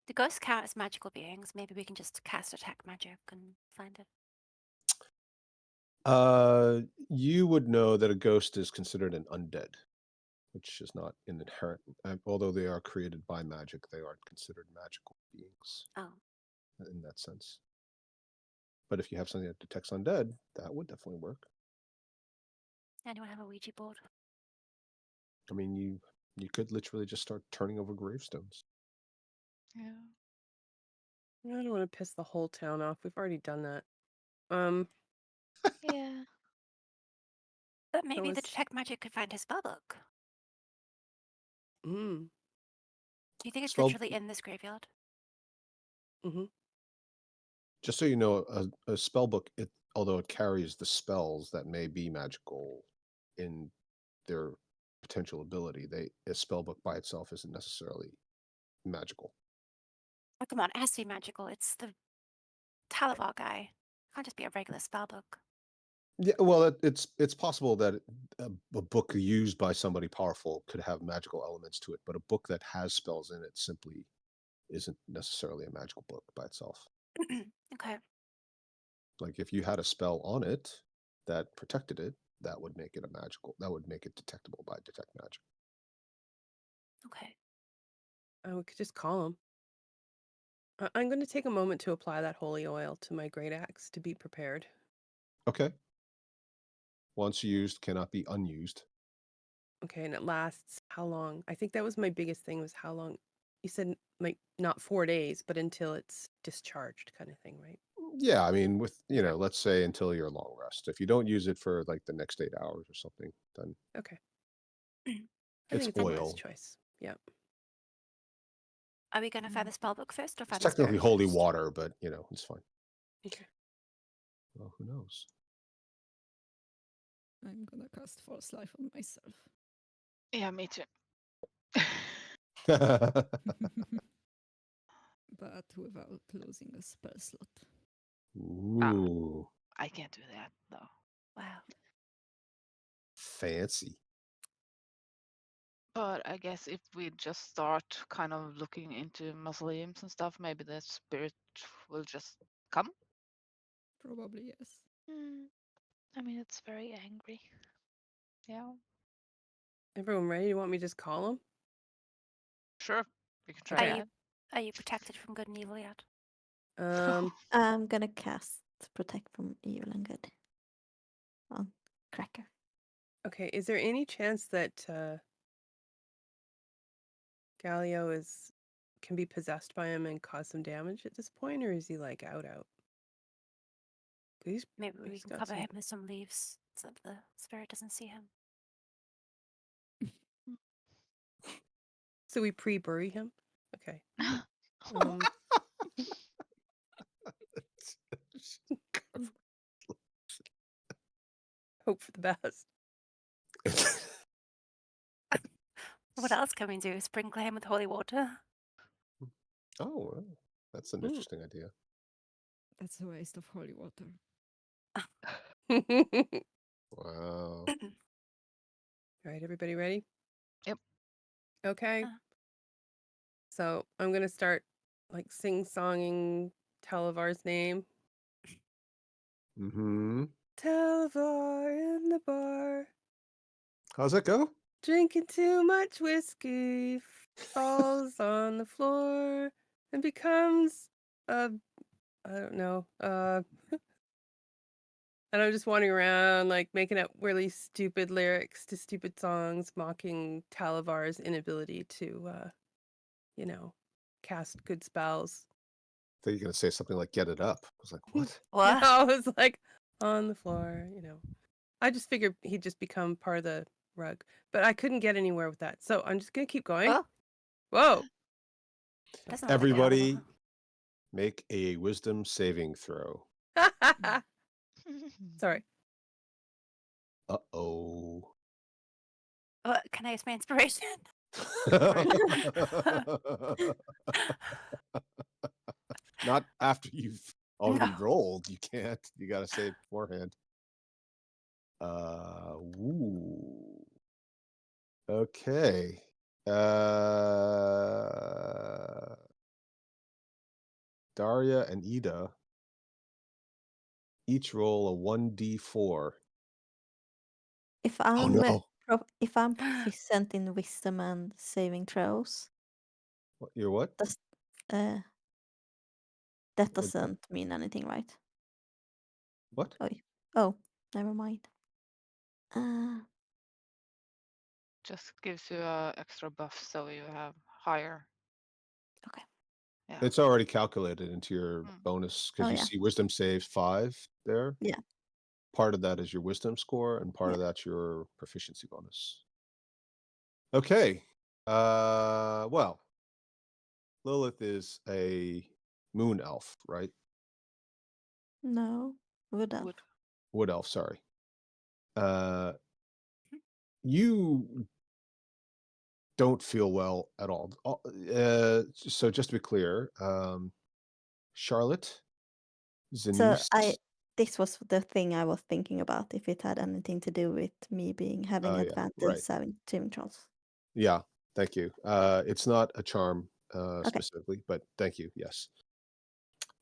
Do ghosts count as magical beings? Maybe we can just cast attack magic and find it. You would know that a ghost is considered an undead, which is not an inherent. Although they are created by magic, they aren't considered magical beings Oh, in that sense. But if you have something that detects undead, that would definitely work. anyone have a Ouija board? I mean, you could literally just start turning over gravestones. Yeah. I don't want to piss the whole town off. We've already done that. Yeah. But maybe the was- detect magic could find his spellbook. Mm. Do you think it's Spell- literally in this graveyard? Mm-hmm. Just so you know, a spell book, although it carries the spells that may be magical in their potential ability, a spell book by itself isn't necessarily magical. Oh, come on, it has to be magical. It's the Talavar guy. It can't just be a regular spellbook. Yeah, well, it's possible that a book used by somebody powerful could have magical elements to it, but a book that has spells in it simply isn't necessarily a magical book by itself. Okay. Like if you had a spell on it that protected it, that would make it that would make it detectable by detect magic. Okay. We could just call him. I'm going to take a moment to apply that holy oil to my great axe to be prepared. Okay. Once used, cannot be unused. Okay, and it lasts how long? I think that was my biggest thing, was how long. You said like not 4 days, but until it's discharged kind of thing, right? Yeah, I mean, with let's say until your long rest. If you don't use it for like the next 8 hours or something, then Okay. I it's think it's a wise oil. choice. Yeah. Are we going to find the spellbook first or It's find the technically spirit holy first? water, but it's fine. Okay. Well, who knows? I'm gonna cast False Life on myself. Yeah, me too. But without losing a spell slot. Ooh, I can't do that though. Wow. fancy. But I guess if we just start kind of looking into mausoleums and stuff, maybe the spirit will just come. Probably yes. I mean, it's very angry. Yeah, Everyone ready? You want me to just call him? sure. We can try Okay. that. Are you protected from good and evil yet? I'm gonna cast Protect from Evil and Good on Cracker. Okay. Is there any chance that Galio can be possessed by him and cause some damage at this point, or is he like out? He's Maybe we he's can got cover some- him with some leaves so that the spirit doesn't see him. So we pre-bury him? Okay. Um, hope for the best. What else can we do? Sprinkle him with holy water? Oh, well, that's an Ooh. interesting idea. That's a waste of holy water. Wow. All right, everybody ready? Yep. Okay. Uh. So I'm gonna start like sing-songing Talavar's name. Mm-hmm. Talavar in the bar, How's that go? drinking too much whiskey, falls on the floor and becomes a, I don't know, and I'm just wandering around, like making up really stupid lyrics to stupid songs, mocking Talavar's inability to, cast good spells. I thought you were gonna say something like "Get it up." I was like, "What?" What? I was like on the floor, I just figured he'd just become part of the rug, but I couldn't get anywhere with that. So I'm just gonna keep going. Oh, Whoa. doesn't look like it Everybody, helped. make a wisdom saving throw. Sorry. Uh-oh. Can I use my inspiration? Not after you've already No. rolled. You can't. You gotta say it beforehand. Ooh. Okay. Daria and Ida each roll a 1d4. If Oh I'm no. if I'm proficient in wisdom and saving throws, You're what? does that What- doesn't mean anything, right? What? Oh, never mind. Just gives you a extra buff, so you have higher. Okay. Yeah. It's already calculated into your Mm. bonus because Oh, you yeah. see wisdom saves 5 there. Yeah. Part of that is your wisdom score, and part of that's your proficiency bonus. Okay. Well, Lilith is a moon elf, right? No, wood elf. Wood elf, sorry. You don't feel well at all. So just to be clear, Charlotte, So Zenise. this was the thing I was thinking about, if it had anything to do with me having Oh, yeah, advantage right. saving trolls. Yeah, thank you. It's not a charm Okay. specifically, but thank you. Yes.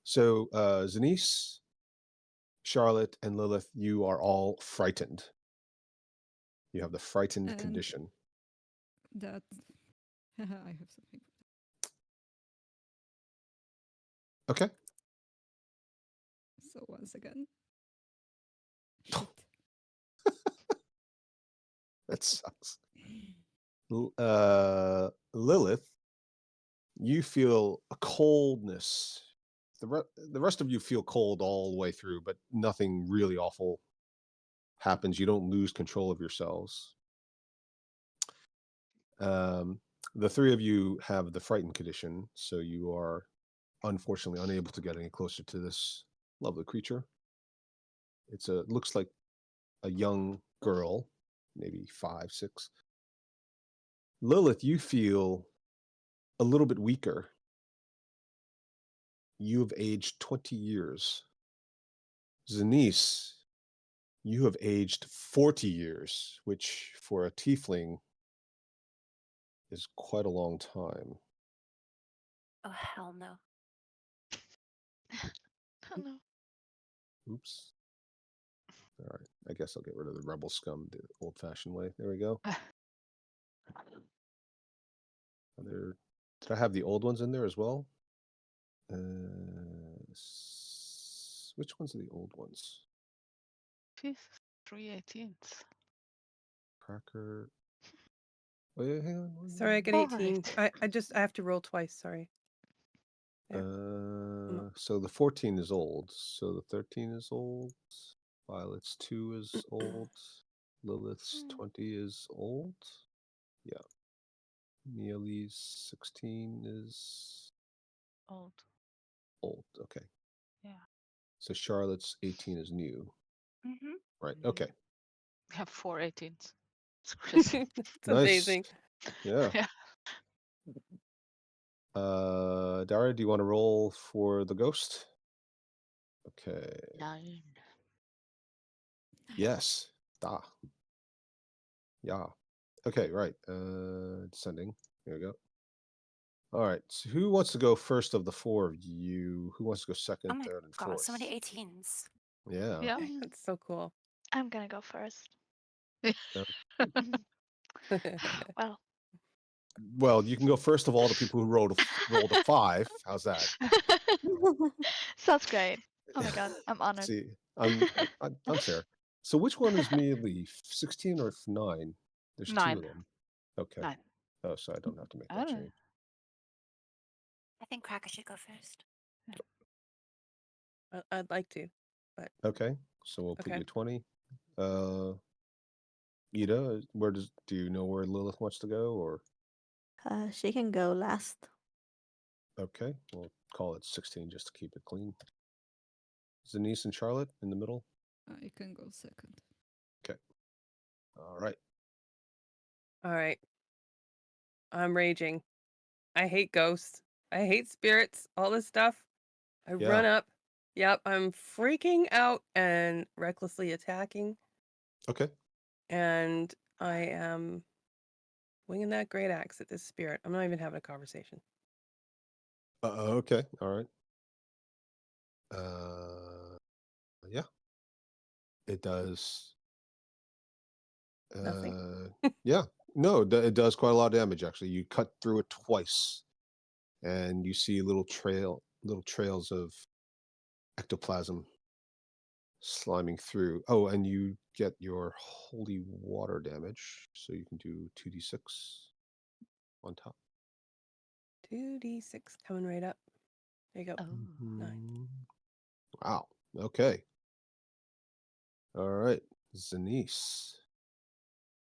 So Zenise, Charlotte, and Lilith, you are all frightened. You have the frightened And- condition. That I have something. Okay. So once again. Shit. That sucks. Lilith, you feel a coldness. The rest of you feel cold all the way through, but nothing really awful happens. You don't lose control of yourselves. The three of you have the frightened condition, so you are unfortunately unable to get any closer to this lovely creature. Looks like a young girl, maybe 5, 6. Lilith, you feel a little bit weaker. You have aged 20 years. Zenise, you have aged 40 years, which for a tiefling is quite a long time. Oh, hell no. Oh, no. Oops. All right. I guess I'll get rid of the rebel scum the old-fashioned way. There we go. Did I have the old ones in there as well? Which ones are the old ones? She's 3/18. Cracker. Oh, yeah, hang on. Sorry, I got All 18. right. I have to roll twice, sorry. There. So the 14 is old. So the 13 is old. Violet's 2 is old. Lilith's 20 is old. Yeah. Neely's 16 is Old. old. Okay. Yeah. So Charlotte's 18 is new. Mm-hmm. Right. Okay. We have 4 18s. It's crazy. It's Nice. amazing. Yeah. Yeah. Dara, do you want to roll for the ghost? Okay. 9. Yes. Da. Yeah. Okay, right. Descending. There we go. All right. So who wants to go first of the four of you? Who wants to go second, Oh my third, and god, fourth? so many 18s. Yeah. Yeah. That's so cool. I'm gonna go first. Well, Well, you can go first of all the people who rolled a 5. How's that? sounds great. Oh my god, I'm honored. See, I'm fair. So which one is Mealy? 16 or 9? There's 2 9. of them. Okay. 9. Oh, so I don't have to make I that don't know. change. I think Cracker should go first. I'd like to. Okay. So we'll put Okay. you 20. Ida, do you know where Lilith wants to go, or? She can go last. Okay, we'll call it 16 just to keep it clean. Zanice and Charlotte in the middle. I can go second. All right. All right. I'm raging. I hate ghosts. I hate spirits. All this stuff. I Yeah. run up. Yep, I'm freaking out and recklessly attacking, Okay. and I am winging that great axe at this spirit. I'm not even having a conversation. Okay. All right. Yeah. It does. Nothing. Yeah. No, it does quite a lot of damage actually. You cut through it twice, and you see little trails of ectoplasm sliming through. Oh, and you get your holy water damage, so you can do 2d6 on top. 2d6 coming right up. There you go. Oh. 9. Mhm. Wow. Okay. All right. Zanice.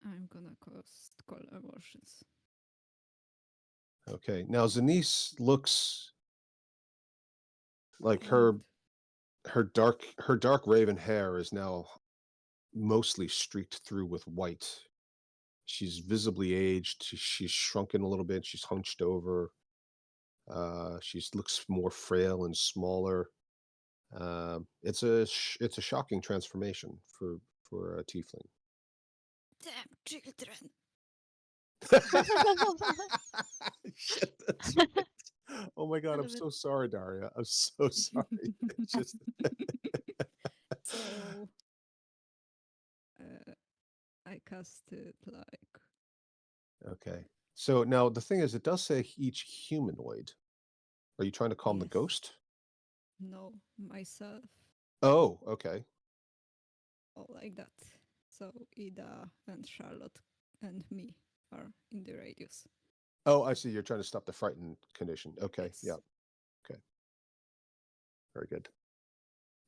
I'm gonna cast Call Emotions. Okay. Now Zanice looks like her dark raven hair is now mostly streaked through with white. She's visibly aged. She's shrunken a little bit. She's hunched over. She looks more frail and smaller. It's a shocking transformation for a tiefling. Damn children. Shit, that's right. Oh my god, I'm love it. so sorry, Daria. I'm so sorry. It's just So I cast it like okay. So now the thing is, it does say each humanoid. Are you trying to calm the Yes. ghost? no myself Oh, okay. or like that. So Ida and Charlotte and me are in the radius. Oh, I see. You're trying to stop the frightened condition. Okay. Yes. Yeah. Okay. Very good.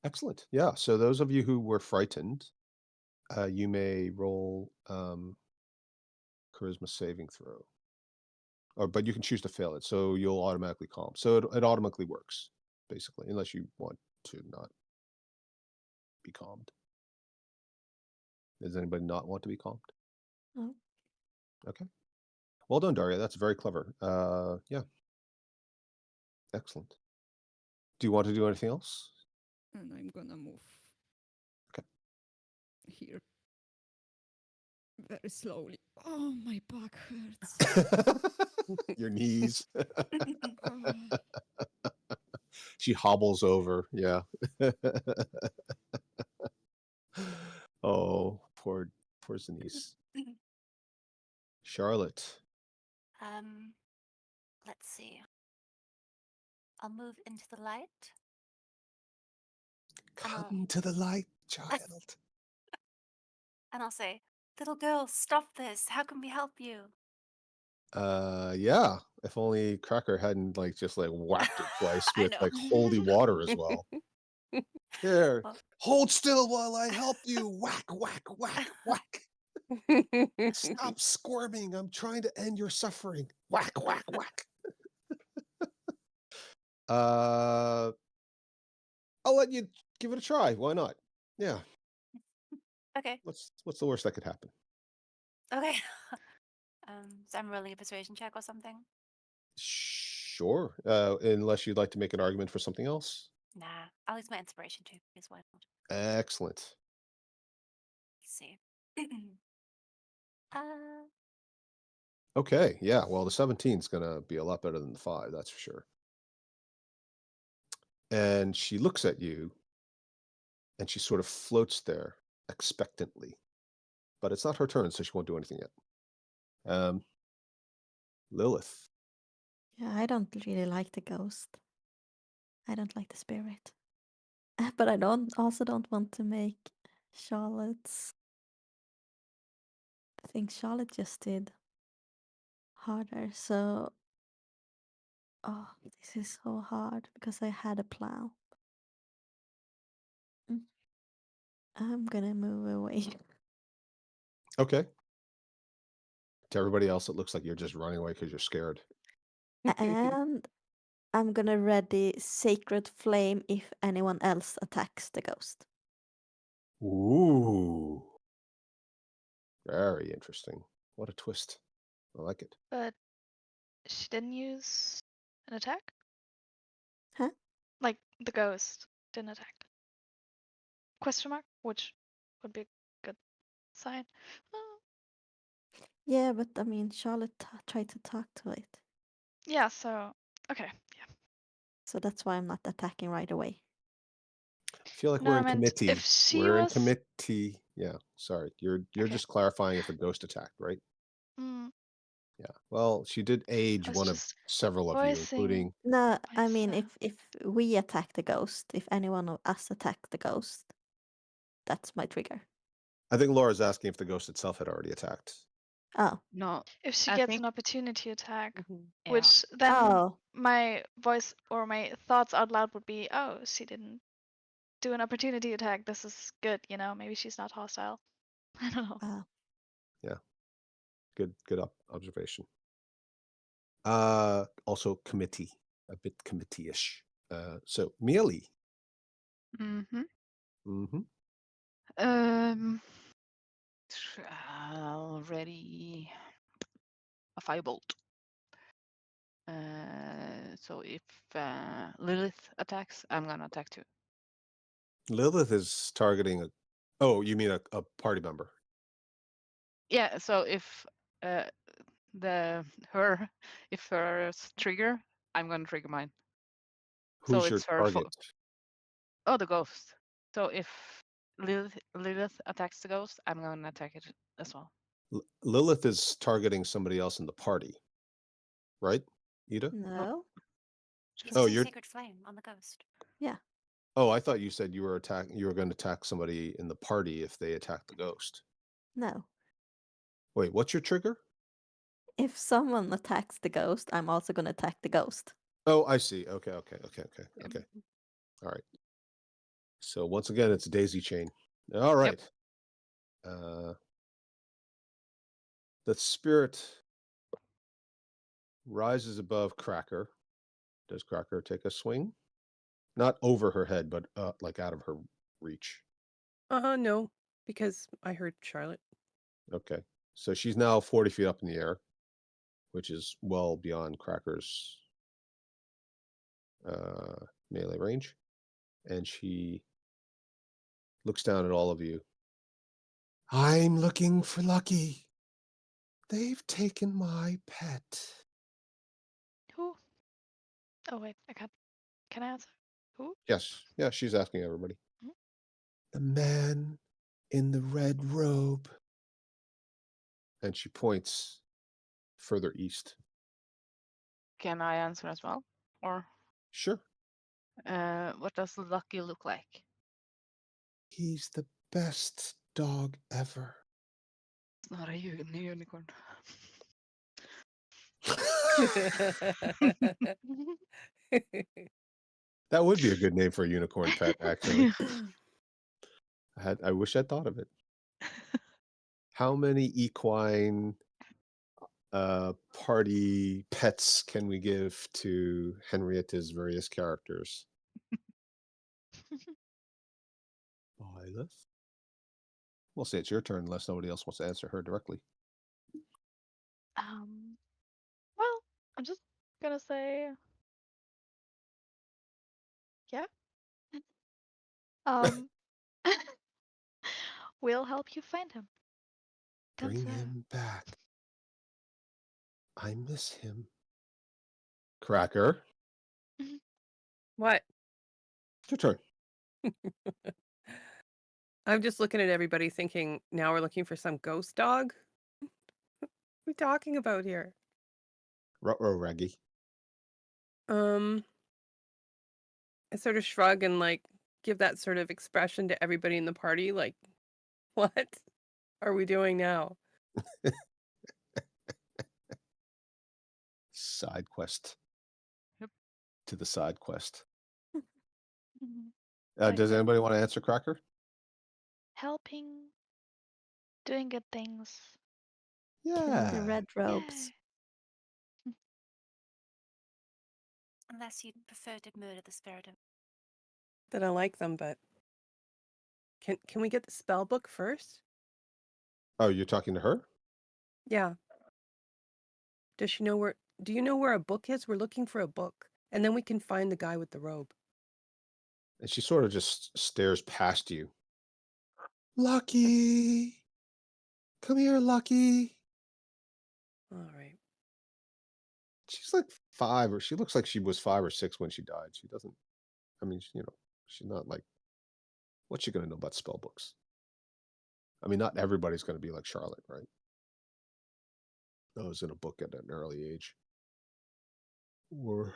Excellent. Yeah. So those of you who were frightened, you may roll charisma saving throw. But you can choose to fail it, so you'll automatically calm. So it automatically works, basically, unless you want to not be calmed. Does anybody not want to be calmed? No. Okay. Well done, Daria. That's very clever. Yeah. Excellent. Do you want to do anything else? And I'm gonna move. Okay. Here. Very slowly. Oh, my back hurts. Your knees. Ah, She hobbles over. Yeah. Oh, poor Zanice. Charlotte. Let's see. I'll move into the light. Come to the light, child. And I'll say, little girl, stop this. How can we help you? Yeah. If only Cracker hadn't just whacked her twice I with know. holy water as well. Here, Well- hold still while I help you. Whack, whack, whack, whack. Stop squirming. I'm trying to end your suffering. Whack, whack, whack. I'll let you give it a try. Why not? Yeah. Okay. What's the worst that could happen? Okay. So I'm rolling a persuasion check or something. Sure. Unless you'd like to make an argument for something else. Nah, I'll use my inspiration too, because why not? Excellent. Let's see. uh, Okay. Yeah. Well, the 17 is going to be a lot better than the 5. That's for sure. And she looks at you and she sort of floats there expectantly, but it's not her turn, so she won't do anything yet. Lilith. Yeah, I don't really like the ghost. I don't like the spirit. But I also don't want to make Charlotte's. I think Charlotte just did harder, so oh, this is so hard because I had a plan. I'm gonna move away. Okay. To everybody else, it looks like you're just running away because you're scared. And I'm gonna ready Sacred Flame if anyone else attacks the ghost. Ooh. Very interesting. What a twist. I like it. But she didn't use an attack? Huh? Like the ghost didn't attack? Question mark? Which would be a good sign. Oh, Yeah, but I mean, Charlotte tried to talk to it, yeah, so okay. Yeah. so that's why I'm not attacking right away. I feel like No, we're I in meant committee. if she We're in was committee. Yeah. Sorry. You're Okay. just clarifying if a ghost attacked, right? mm, Yeah. Well, she did age I was one of just several of you, voicing including No, I mean, myself. if we attack the ghost, if anyone of us attack the ghost, that's my trigger. I think Laura's asking if the ghost itself had already attacked. Oh, No. If she I gets think- an opportunity attack, Yeah. which then oh, my voice or my thoughts out loud would be, oh, she didn't do an opportunity attack. This is good, you know. Maybe she's not hostile. I don't know. Good observation. Also committee, a bit committee-ish. So Mealy. Mm-hmm. Mm-hmm. Already a firebolt. So if Lilith attacks, I'm gonna attack too. Lilith is targeting a. Oh, you mean a party member? Yeah. So if her trigger, I'm gonna trigger mine. So Who's your it's her target? Oh, the ghost. So if Lilith attacks the ghost, I'm gonna attack it as well. Lilith is targeting somebody else in the party, right, Ida? no. she's Oh, using you're. Sacred Flame on the ghost. Oh, I thought you said you were going to attack somebody in the party if they attack the ghost. No. Wait, what's your trigger? If someone attacks the ghost, I'm also gonna attack the ghost. Oh, I see. Okay. All right. So once again, it's a daisy chain. All right. The spirit rises above Cracker. Does Cracker take a swing? Not over her head, but like out of her reach. No, because I heard Charlotte. Okay. So she's now 40 feet up in the air, which is well beyond Cracker's melee range. And she looks down at all of you. I'm looking for Lucky. They've taken my pet. Who? Oh wait, can I answer? Who? Yes. Yeah, she's asking everybody. Mhm. The man in the red robe. And she points further east. Can I answer as well? Or Sure. what does Lucky look like? He's the best dog ever. It's not a unicorn. That would be a good name for a unicorn pet, actually. I wish I'd thought of it. How many equine party pets can we give to Henrietta's various characters? Violet? We'll say it's your turn unless nobody else wants to answer her directly. Well, I'm just gonna say, yeah. Um, we'll help you find him. Bring That's him back. I miss him. Cracker, What? it's your turn. I'm just looking at everybody thinking, now we're looking for some ghost dog? What are we talking about here? Ruh-roh, Raggy. I sort of shrug and like give that sort of expression to everybody in the party, like, what are we doing now? Side quest. Yep. To the side quest. Mhm. Does Okay. anybody want to answer Cracker? Helping, doing good things. Killing the Yeah. red robes. Yay. Unless you prefer to murder the spirit of. That I like them, but can we get the spell book first? Oh, you're talking to her? Yeah. Does she know where? Do you know where a book is? We're looking for a book, and then we can find the guy with the robe. And she sort of just stares past you. Lucky. Come here, Lucky. All right. She's like 5, or she looks like she was 5 or 6 when she died. She doesn't, I mean, she's not like, what's she going to know about spell books? I mean, not everybody's going to be like Charlotte, right? Those in a book at an early age. Or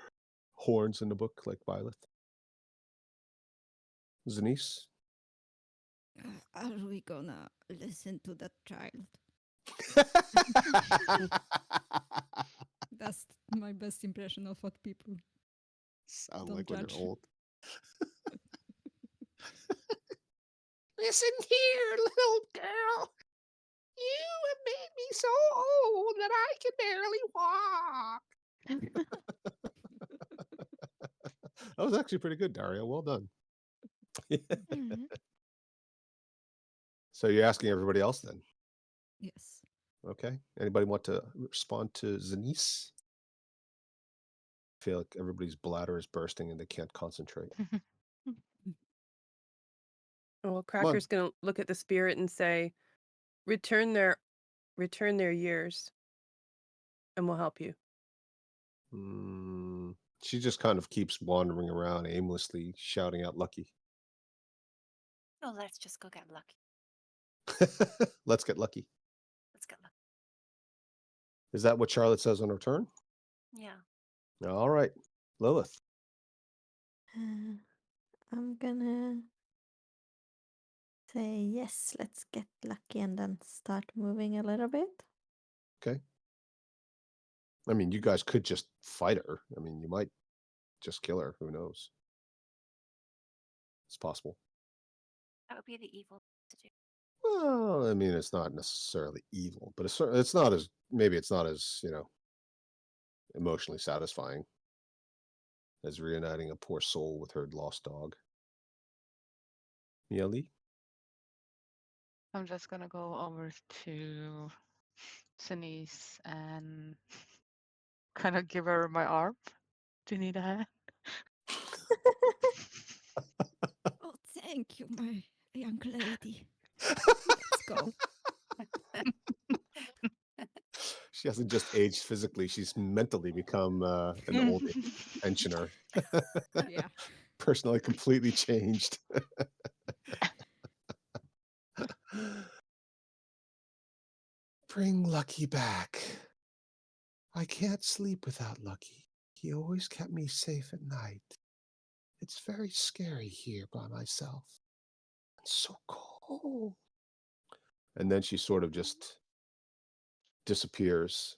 horns in the book like Violet. Zanice? Are we gonna listen to that child? That's my best impression of what people. Sound Don't like when judge. they're old. Listen here, little girl. You have made me so old that I can barely walk. That was actually pretty good, Dario. Well done. Mhm. So you're asking everybody else then? Yes. Okay. Anybody want to respond to Zanice? I feel like everybody's bladder is bursting and they can't concentrate. Well, Cracker's gonna look at the spirit and say, return their years, and we'll help you. She just kind of keeps wandering around aimlessly, shouting out Lucky. Oh, let's just go get lucky. Let's get lucky. Let's get lucky. Is that what Charlotte says on her turn? Yeah. All right. Lilith. I'm gonna say yes, let's get lucky and then start moving a little bit. Okay. I mean, you guys could just fight her. I mean, you might just kill her. Who knows? It's possible. That would be the evil to do. Well, I mean, it's not necessarily evil, but it's not as, maybe it's not as, emotionally satisfying as reuniting a poor soul with her lost dog. Mieli? I'm just gonna go over to Sinise and kind of give her my arm. Do you need a hand? Oh, thank you, my young lady. Let's go. She hasn't just aged physically, she's mentally become an old pensioner. Yeah. Personally completely changed. Bring Lucky back. I can't sleep without Lucky. He always kept me safe at night. It's very scary here by myself. It's so cold. And then she sort of just disappears.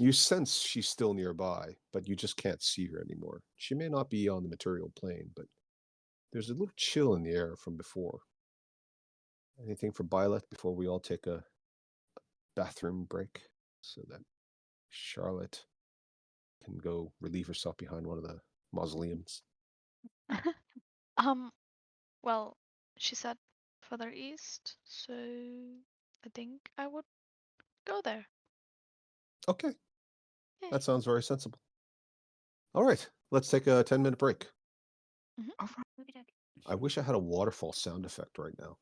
You sense she's still nearby, but you just can't see her anymore. She may not be on the material plane, but there's a little chill in the air from before. Anything for Violet before we all take a bathroom break so that Charlotte can go relieve herself behind one of the mausoleums? Well, she said further east, so I think I would go there. Okay, Yay. that sounds very sensible. All right, let's take a 10-minute break. Okey-dokey. I wish I had a waterfall sound effect right now.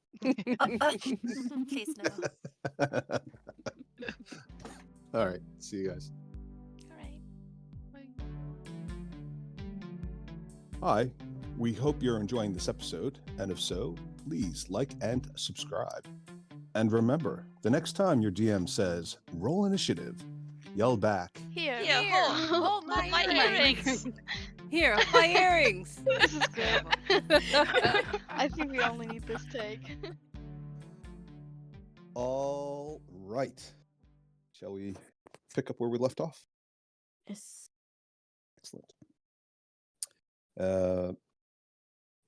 Please no. All right, see you guys. All right. Hi, we hope you're enjoying this episode, and if so, please like and subscribe. And remember, the next time your DM says, roll initiative, yell back, Here, hold my earrings. Here, hold my earrings. This is good. I think we only need this take. all right. Shall we pick up where we left off? Yes. Excellent.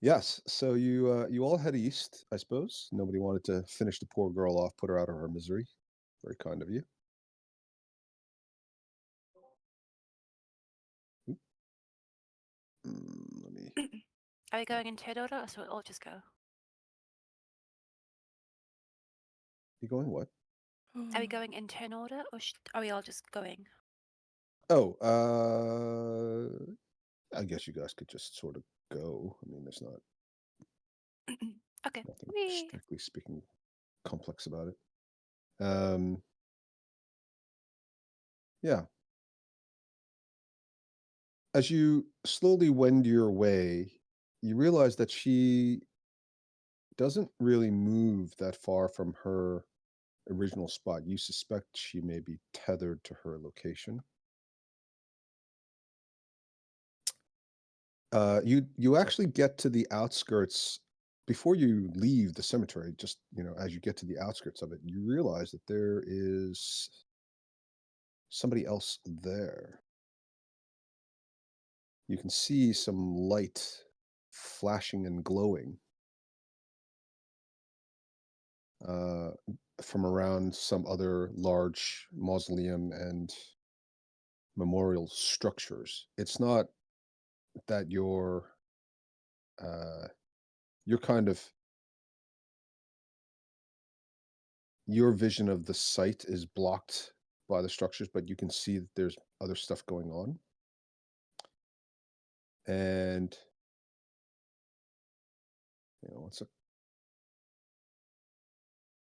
Yes, so you all head east, I suppose. Nobody wanted to finish the poor girl off, put her out of her misery. Very kind of you. Oop. Let me. Are we going in turn order, or shall we all just go? You going what? Are we going in turn order, or are we all just going? Oh, I guess you guys could just sort of go. I mean, there's not Okay. nothing Whee! strictly speaking complex about it. Yeah. As you slowly wend your way, you realize that she doesn't really move that far from her original spot. You suspect she may be tethered to her location. You actually get to the outskirts before you leave the cemetery. Just as you get to the outskirts of it, you realize that there is somebody else there. You can see some light flashing and glowing from around some other large mausoleum and memorial structures. It's not that you're kind of your vision of the site is blocked by the structures, but you can see that there's other stuff going on. And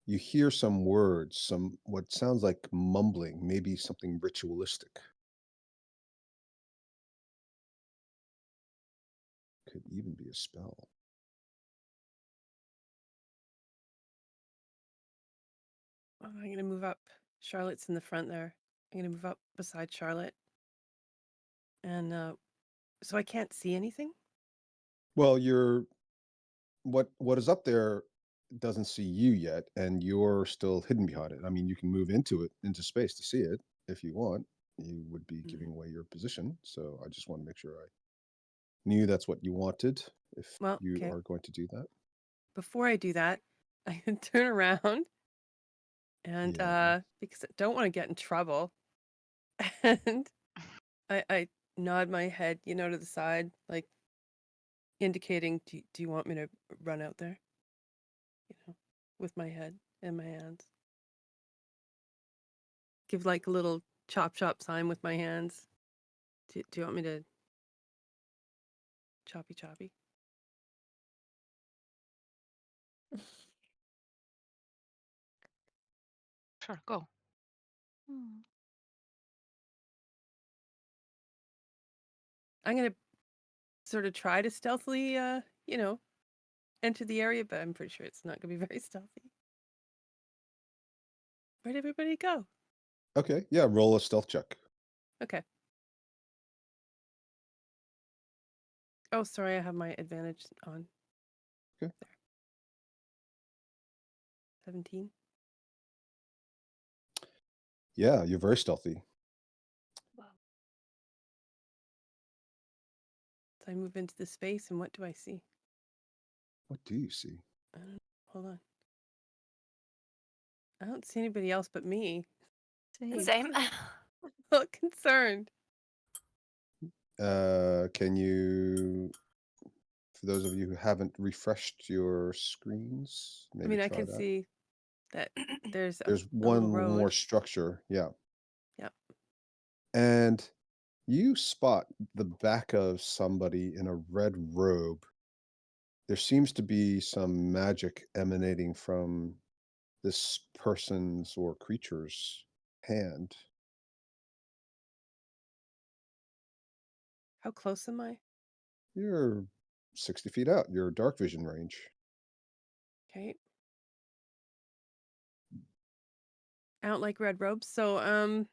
you hear some words, some what sounds like mumbling, maybe something ritualistic. Could even be a spell. I'm going to move up. Charlotte's in the front there. I'm going to move up beside Charlotte. And so I can't see anything? Well, what is up there doesn't see you yet, and you're still hidden behind it. I mean, you can move into space to see it if you want. You would be giving away your position, so I just want to make sure I knew that's what you wanted if you okay. are going to do that. Before I do that, I can turn around and because I don't want to get in trouble, and I nod my head, to the side, like indicating, do you want me to run out there? With my head and my hands. Give like a little chop sign with my hands. Do you want me to choppy? Sure, go. I'm gonna sort of try to stealthily, enter the area, but I'm pretty sure it's not gonna be very stealthy. Where'd everybody go? Okay, yeah, roll a stealth check. Okay. Oh, sorry, I have my advantage on. Okay. There. 17. Yeah, you're very stealthy. Wow. So I move into the space, and what do I see? What do you see? Hold on. I don't see anybody else but me. Same. Look concerned. Can you, for those of you who haven't refreshed your screens, I maybe mean, I try can that. see that there's There's a one little road. more structure, yeah. Yep. And you spot the back of somebody in a red robe. There seems to be some magic emanating from this person's or creature's hand. How close am I? You're 60 feet out, your dark vision range. Okay. I don't like red robes, so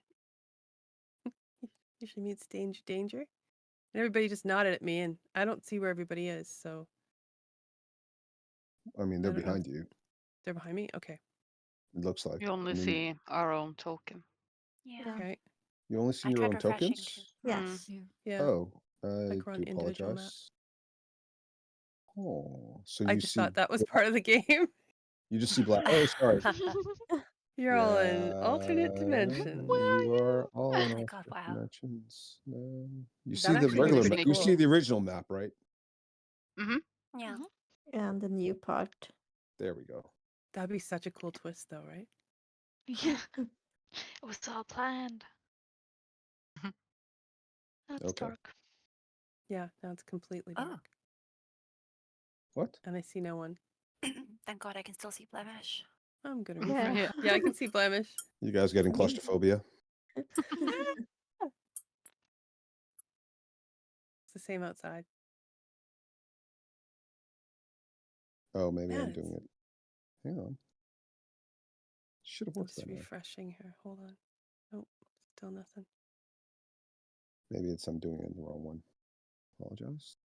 usually means danger, danger. And everybody just nodded at me, and I don't see where everybody is, so I mean, I they're don't know. behind you, They're behind me? Okay. it looks like. You only I mean, see our own token. Yeah. Okay. you only see I your tried own refreshing tokens? too. Yes. Yeah. Yeah. Oh, I Like we're on do individual map. apologize. Oh, so I you just see thought that was black- part of the game. you just see black. Oh, sorry. You're all in alternate Yeah, dimensions. You are all Oh in my alternate God, wow. dimensions. No. You That see the actually regular looks map. pretty You see cool. the original map, right? Yeah. And the new part. There we go. That'd be such a cool twist, though, right? Yeah. It was all planned. That's Okay. dark. Yeah, now it's completely Oh. dark. What? And I see no one. Thank God I can still see Blemish. I'm gonna Yeah. refresh. Yeah. Yeah, I can see blemish. You guys getting Me. claustrophobia? It's the same outside. Oh, maybe Yeah, I'm doing it. Hang on. Should have I'm worked just that way. refreshing here. Hold on. Oh, still nothing. Maybe I'm doing it in the wrong one. Apologize.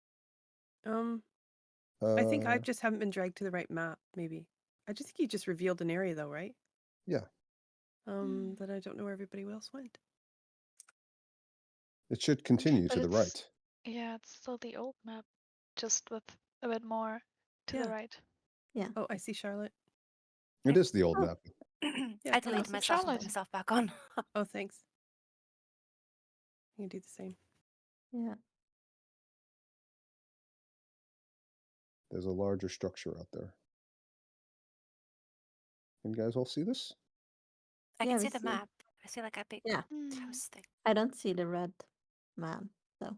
I think I Uh, just haven't been dragged to the right map, maybe. I just think you just revealed an area though, right? yeah, That I don't know where everybody else went. it should continue But to the it's right. yeah, it's still the old map, just with a bit more to Yeah. the right. Oh, I see Charlotte. It is the old Oh. map. Yeah, I deleted awesome. myself and Charlotte. put myself back on. Oh, thanks. You can do the same. Yeah. There's a larger structure out there. Can you guys all see this? I Yeah, can we see the see. map. I see like a big Yeah. toast thing. I don't see the red man, so.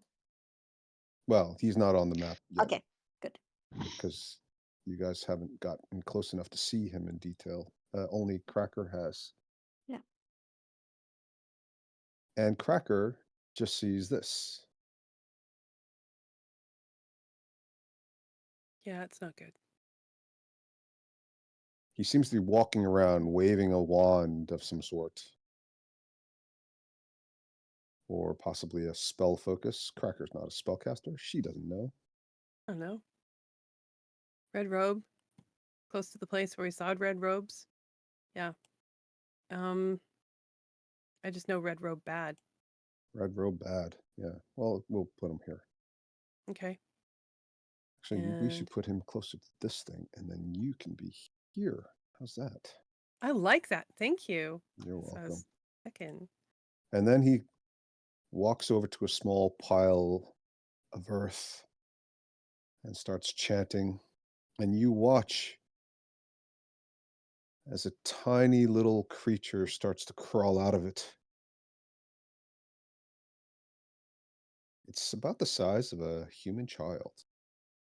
Well, he's not on the map yet Okay, good. because you guys haven't gotten close enough to see him in detail. Only Cracker has. Yeah. And Cracker just sees this. Yeah, it's not good. He seems to be walking around waving a wand of some sort. Or possibly a spell focus. Cracker's not a spellcaster. She doesn't know. I don't know. Red robe. Close to the place where we saw red robes. Yeah. I just know red robe bad. Red robe bad. Yeah. Well, we'll put him here. Okay. Actually, we should And- put him closer to this thing, and then you can be here. How's that? I like that. Thank you. You're So I welcome. was thinking. And then he walks over to a small pile of earth and starts chanting. And you watch as a tiny little creature starts to crawl out of it. It's about the size of a human child.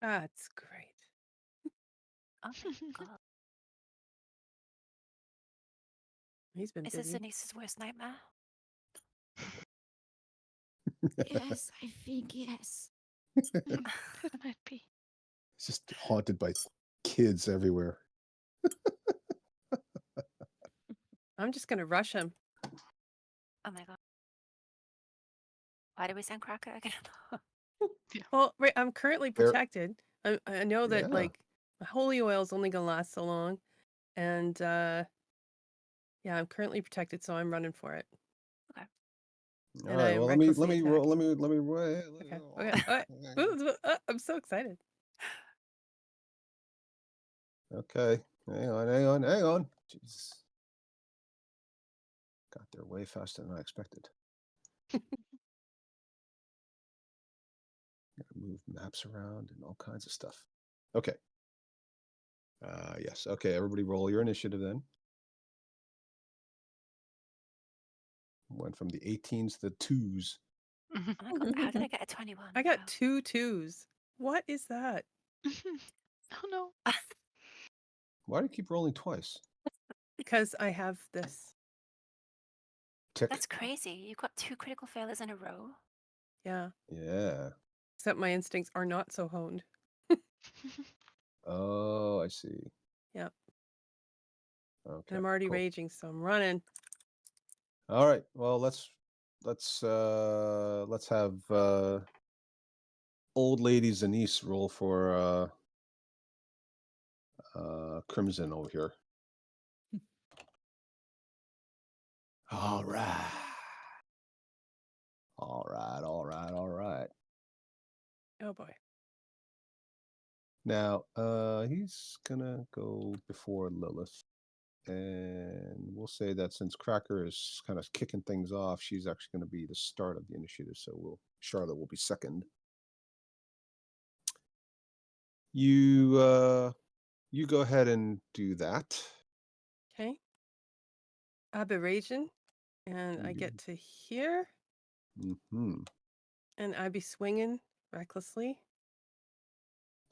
That's great. Oh my God. He's been Is this busy. Denise's worst nightmare? Yes, I think yes. It might be. It's just haunted by kids everywhere. I'm just gonna rush him. Oh my God. Why did we send Cracker again? Well, right, I'm currently There- protected. I know that Yeah. like my holy oil is only gonna last so long, and yeah, I'm currently protected, so I'm running for it. All And right. I am Well, let me recklessly roll. attacking. Let me roll. Okay. I'm so excited. Okay. Hang on. Jeez. Got there way faster than I expected. Gotta move maps around and all kinds of stuff. Okay. Yes. Okay, everybody roll your initiative then. Went from the 18s to the 2s. Oh my god, how did I get a 21? I got Wow. 2 2s. What is that? Oh no. Why do you keep rolling twice? Because I have this. Tick. That's crazy. You got 2 critical failures in a row. Yeah. Yeah. Except my instincts are not so honed. Oh, I see. Yep. Okay. And I'm already cool. raging, so I'm running. All right. Well, let's have old lady Zanice roll for Crimson over here. All right. All right. All right. All right. Oh boy. Now, he's gonna go before Lilith. And we'll say that since Cracker is kind of kicking things off, she's actually going to be the start of the initiative. So Charlotte will be second. You go ahead and do that. Okay. Aberration. And I get to here. Mm-hmm. And I be swinging recklessly.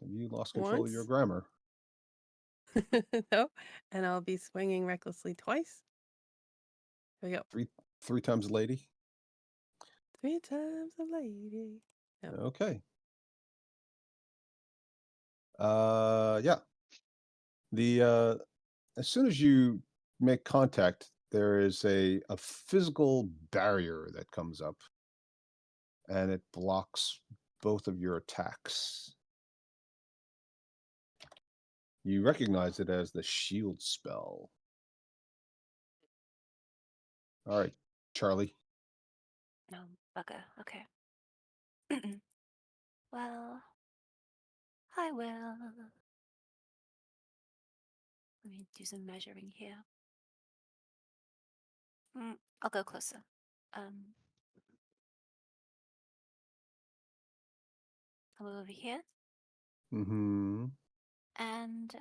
Have you lost control of your Once. grammar? No. And I'll be swinging recklessly twice. There we go. Three times lady? 3 times a lady. Yep. Okay. Yeah. The as soon as you make contact, there is a physical barrier that comes up, and it blocks both of your attacks. You recognize it as the shield spell. All right, Charlie. No, bugger. Okay. Well, I will. Let me do some measuring here. I'll go closer. I'll move over here. Mm-hmm. And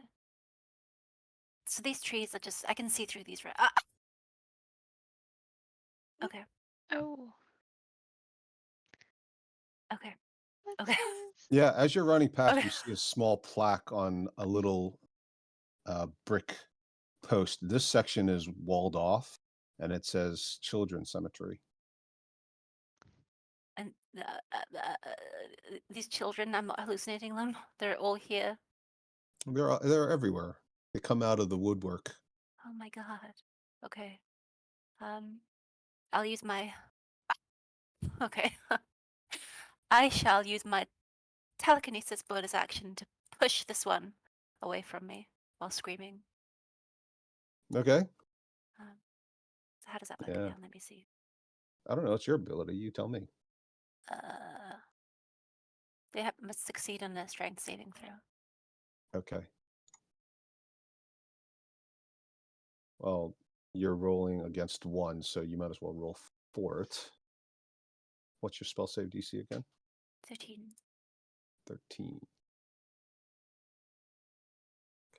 so these trees are just, I can see through these. Okay. Oh. Okay. What's Okay. this? Yeah, as you're running past, Okay. you see a small plaque on a little brick post. This section is walled off, and it says Children's Cemetery. And these children, I'm not hallucinating them. They're all here. They're everywhere. They come out of the woodwork. Oh my god. Okay. I'll use my. Okay. I shall use my telekinesis bonus action to push this one away from me while screaming. Okay. So how does that work Yeah. again? Let me see. I don't know. It's your ability. You tell me. They must succeed on their strength saving throw. Okay. Well, you're rolling against 1, so you might as well roll for it. What's your spell save DC again? 13. 13.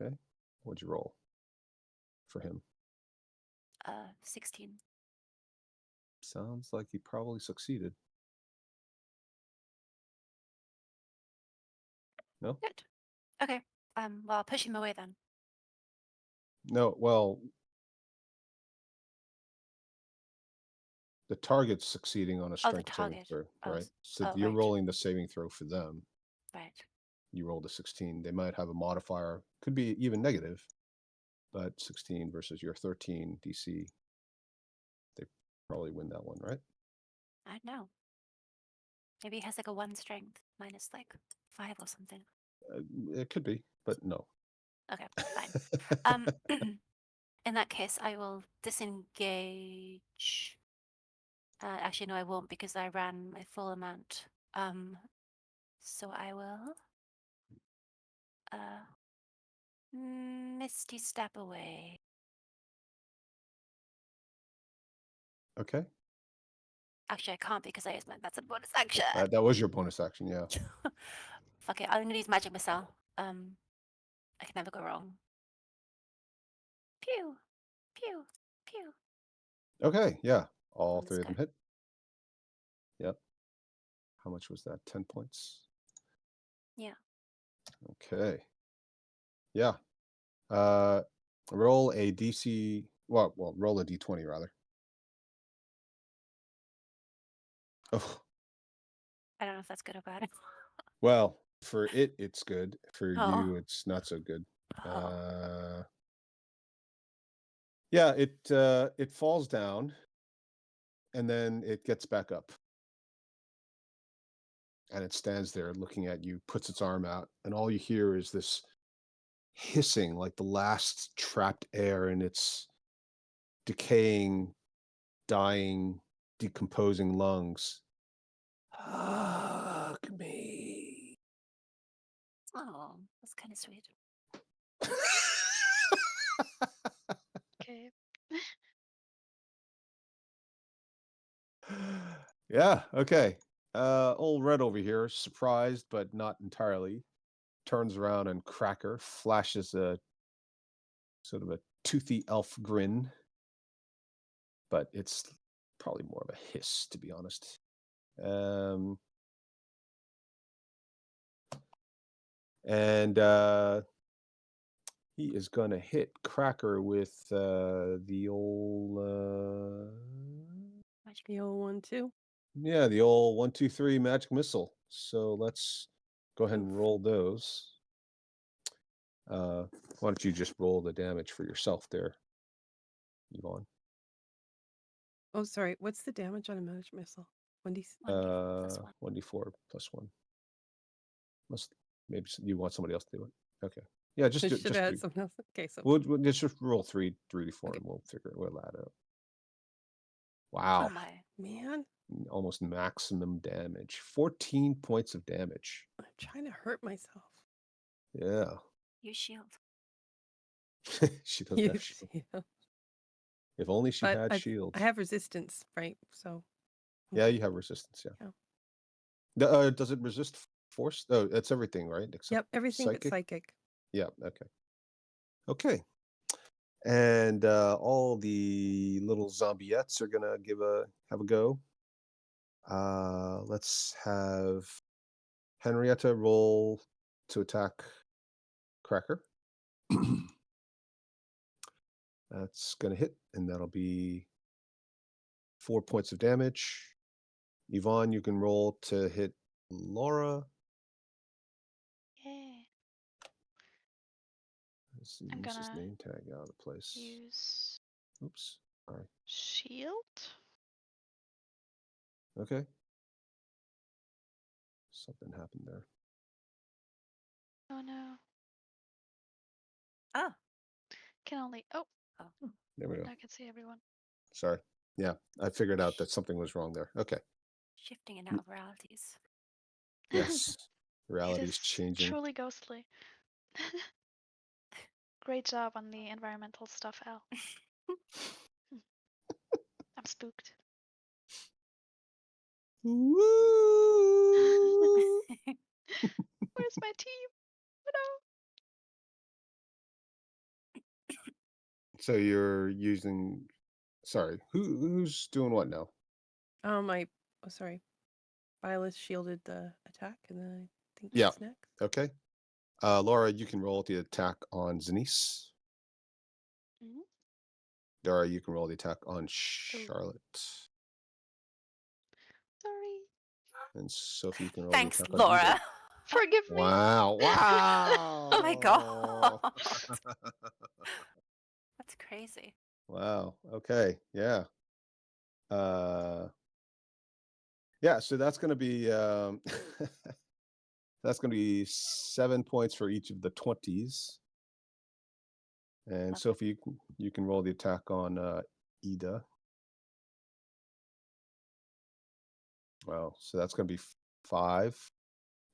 Okay. What'd you roll for him? 16. Sounds like he probably succeeded. No? Good. Okay. Well, I'll push him away then. No, well, the target's succeeding on a Oh, the strength saving target. throw, Oh, right? So oh, you're right. rolling the saving throw for them. Right. You rolled a 16. They might have a modifier, could be even negative, but 16 versus your 13 DC, they probably win that one, right? I don't know. Maybe he has like a 1 strength minus like 5 or something. It could be, but no. Okay, fine. In that case, I will disengage. Actually, no, I won't because I ran my full amount. So I will Misty step away. Okay. Actually, I can't because I used that's a bonus action. That was your bonus action, yeah. Fuck it, I'm gonna use magic missile. I can never go wrong. Pew, pew, pew. Okay, yeah. All On this three of them guy. hit. Yep. How much was that? 10 points. Yeah. Okay. Yeah. Roll a DC. Well, roll a D20 rather. Oh, I don't know if that's good or bad. well, for it, it's good. For Oh. you, it's not so good. Oh. Yeah, it falls down, and then it gets back up, and it stands there looking at you. Puts its arm out, and all you hear is this hissing, like the last trapped air in its decaying, dying, decomposing lungs. Hug me. Oh, that's kind of sweet. Okay. Yeah, okay. Old Red over here, surprised but not entirely, turns around and Cracker flashes a sort of a toothy elf grin, but it's probably more of a hiss, to be honest. And he is going to hit Cracker with the old The old one too. yeah, the old 1, 2, 3 magic missile. So let's go ahead and Oof. roll those. Why don't you just roll the damage for yourself there, Yvonne? Oh, sorry. What's the damage on a magic missile? 1d. 1d4 plus 1. Maybe you want somebody else to do it. Okay. Yeah, just I do, should just have had do. something else. Okay, so We'll just roll 3d4 Okay. and we'll add it up. Oh Wow, my. man, almost maximum damage. 14 points of damage. I'm trying to hurt myself. Yeah. You shield. She doesn't have shield. Yeah. If only she But had I shields. have resistance, right? So Yeah, you have resistance. Yeah. Does it resist force? Oh, it's everything, right? Except yep, everything but psychic. Yeah. Okay. Okay. And all the little zombiettes are gonna have a go. Let's have Henrietta roll to attack Cracker. That's gonna hit, and that'll be 4 points of damage. Yvonne, you can roll to hit Laura. Yeah. Let's see, I'm use his gonna name tag out of place. use Oops. Sorry. shield. Okay. Something happened there. Oh no. Oh. Can only. Oh, There we go. now I can see everyone. Sorry. Yeah, I figured out that something was wrong there. Okay. Shifting and out of realities. Yes. It Reality is is changing. truly ghostly. Great job on the environmental stuff, Al. I'm spooked. Woo! Where's my team? Oh, So you're using. Sorry, who's doing what now? Sorry. Violet shielded the attack, and then I think Yeah. she's next. Okay. Laura, you can roll the attack on Zenise. Mhm. Dara, you can roll the attack on Charlotte. sorry. And Sophie, you can roll Thanks, the attack on Eden. Laura. Forgive me. Wow! Wow! Oh my god. That's crazy. Wow. Okay. Yeah. Yeah. So that's going to be that's going to be 7 points for each of the 20s. And Okay. Sophie, you can roll the attack on Ida. Wow. So that's going to be 5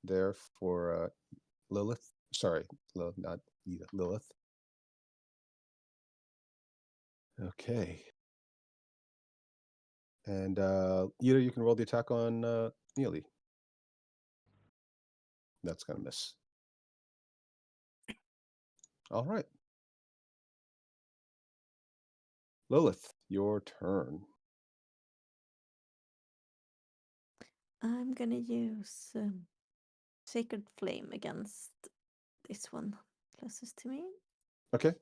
there for Lilith. Sorry, not Ida. Lilith. Okay. And Ida, you can roll the attack on Neely. That's gonna miss. All right. Lilith, your turn. I'm gonna use Sacred Flame against this one closest to me. Okay.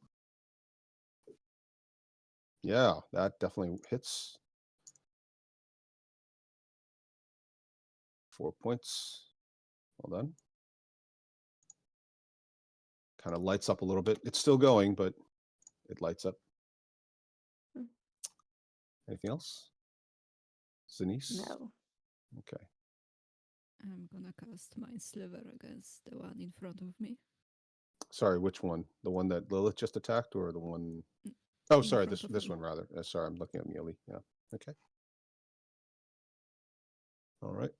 Yeah, that definitely hits. 4 points. Well done. Kind of lights up a little bit. It's still going, but it lights up. Hmm. Anything else? Denise? No. Okay. I'm gonna cast Mind Sliver against the one in front of me. Sorry, which one? The one that Lilith just attacked, or the one? Mm, Oh, in sorry, front this of me. one rather. Sorry, I'm looking at Mealy. Yeah. Okay. All right.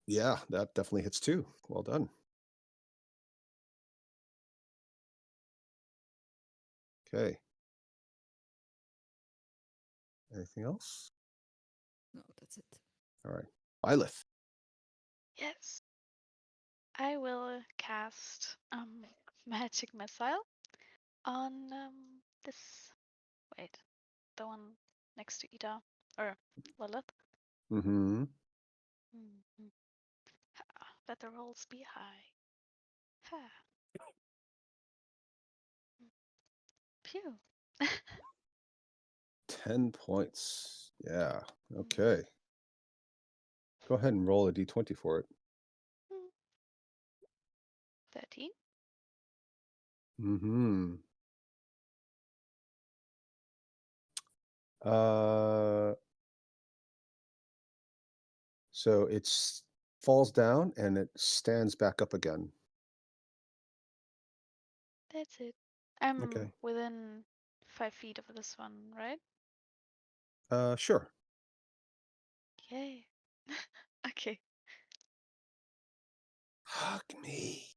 Yeah, that definitely hits too. Well done. Okay. Anything else? No, that's it. All right. Byleth. Yes. I will cast magic missile on this. Wait, the one next to Ida or Lilith. Mm-hmm. Mhm. Ha, let the rolls be high. Ha. Phew. 10 points. Yeah. Okay. Go ahead and roll a d20 for it. 13. Mm-hmm. Uh, so it falls down and it stands back up again. That's it. I'm Okay. within 5 feet of this one, right? Sure. Yay. Okay. Hug me.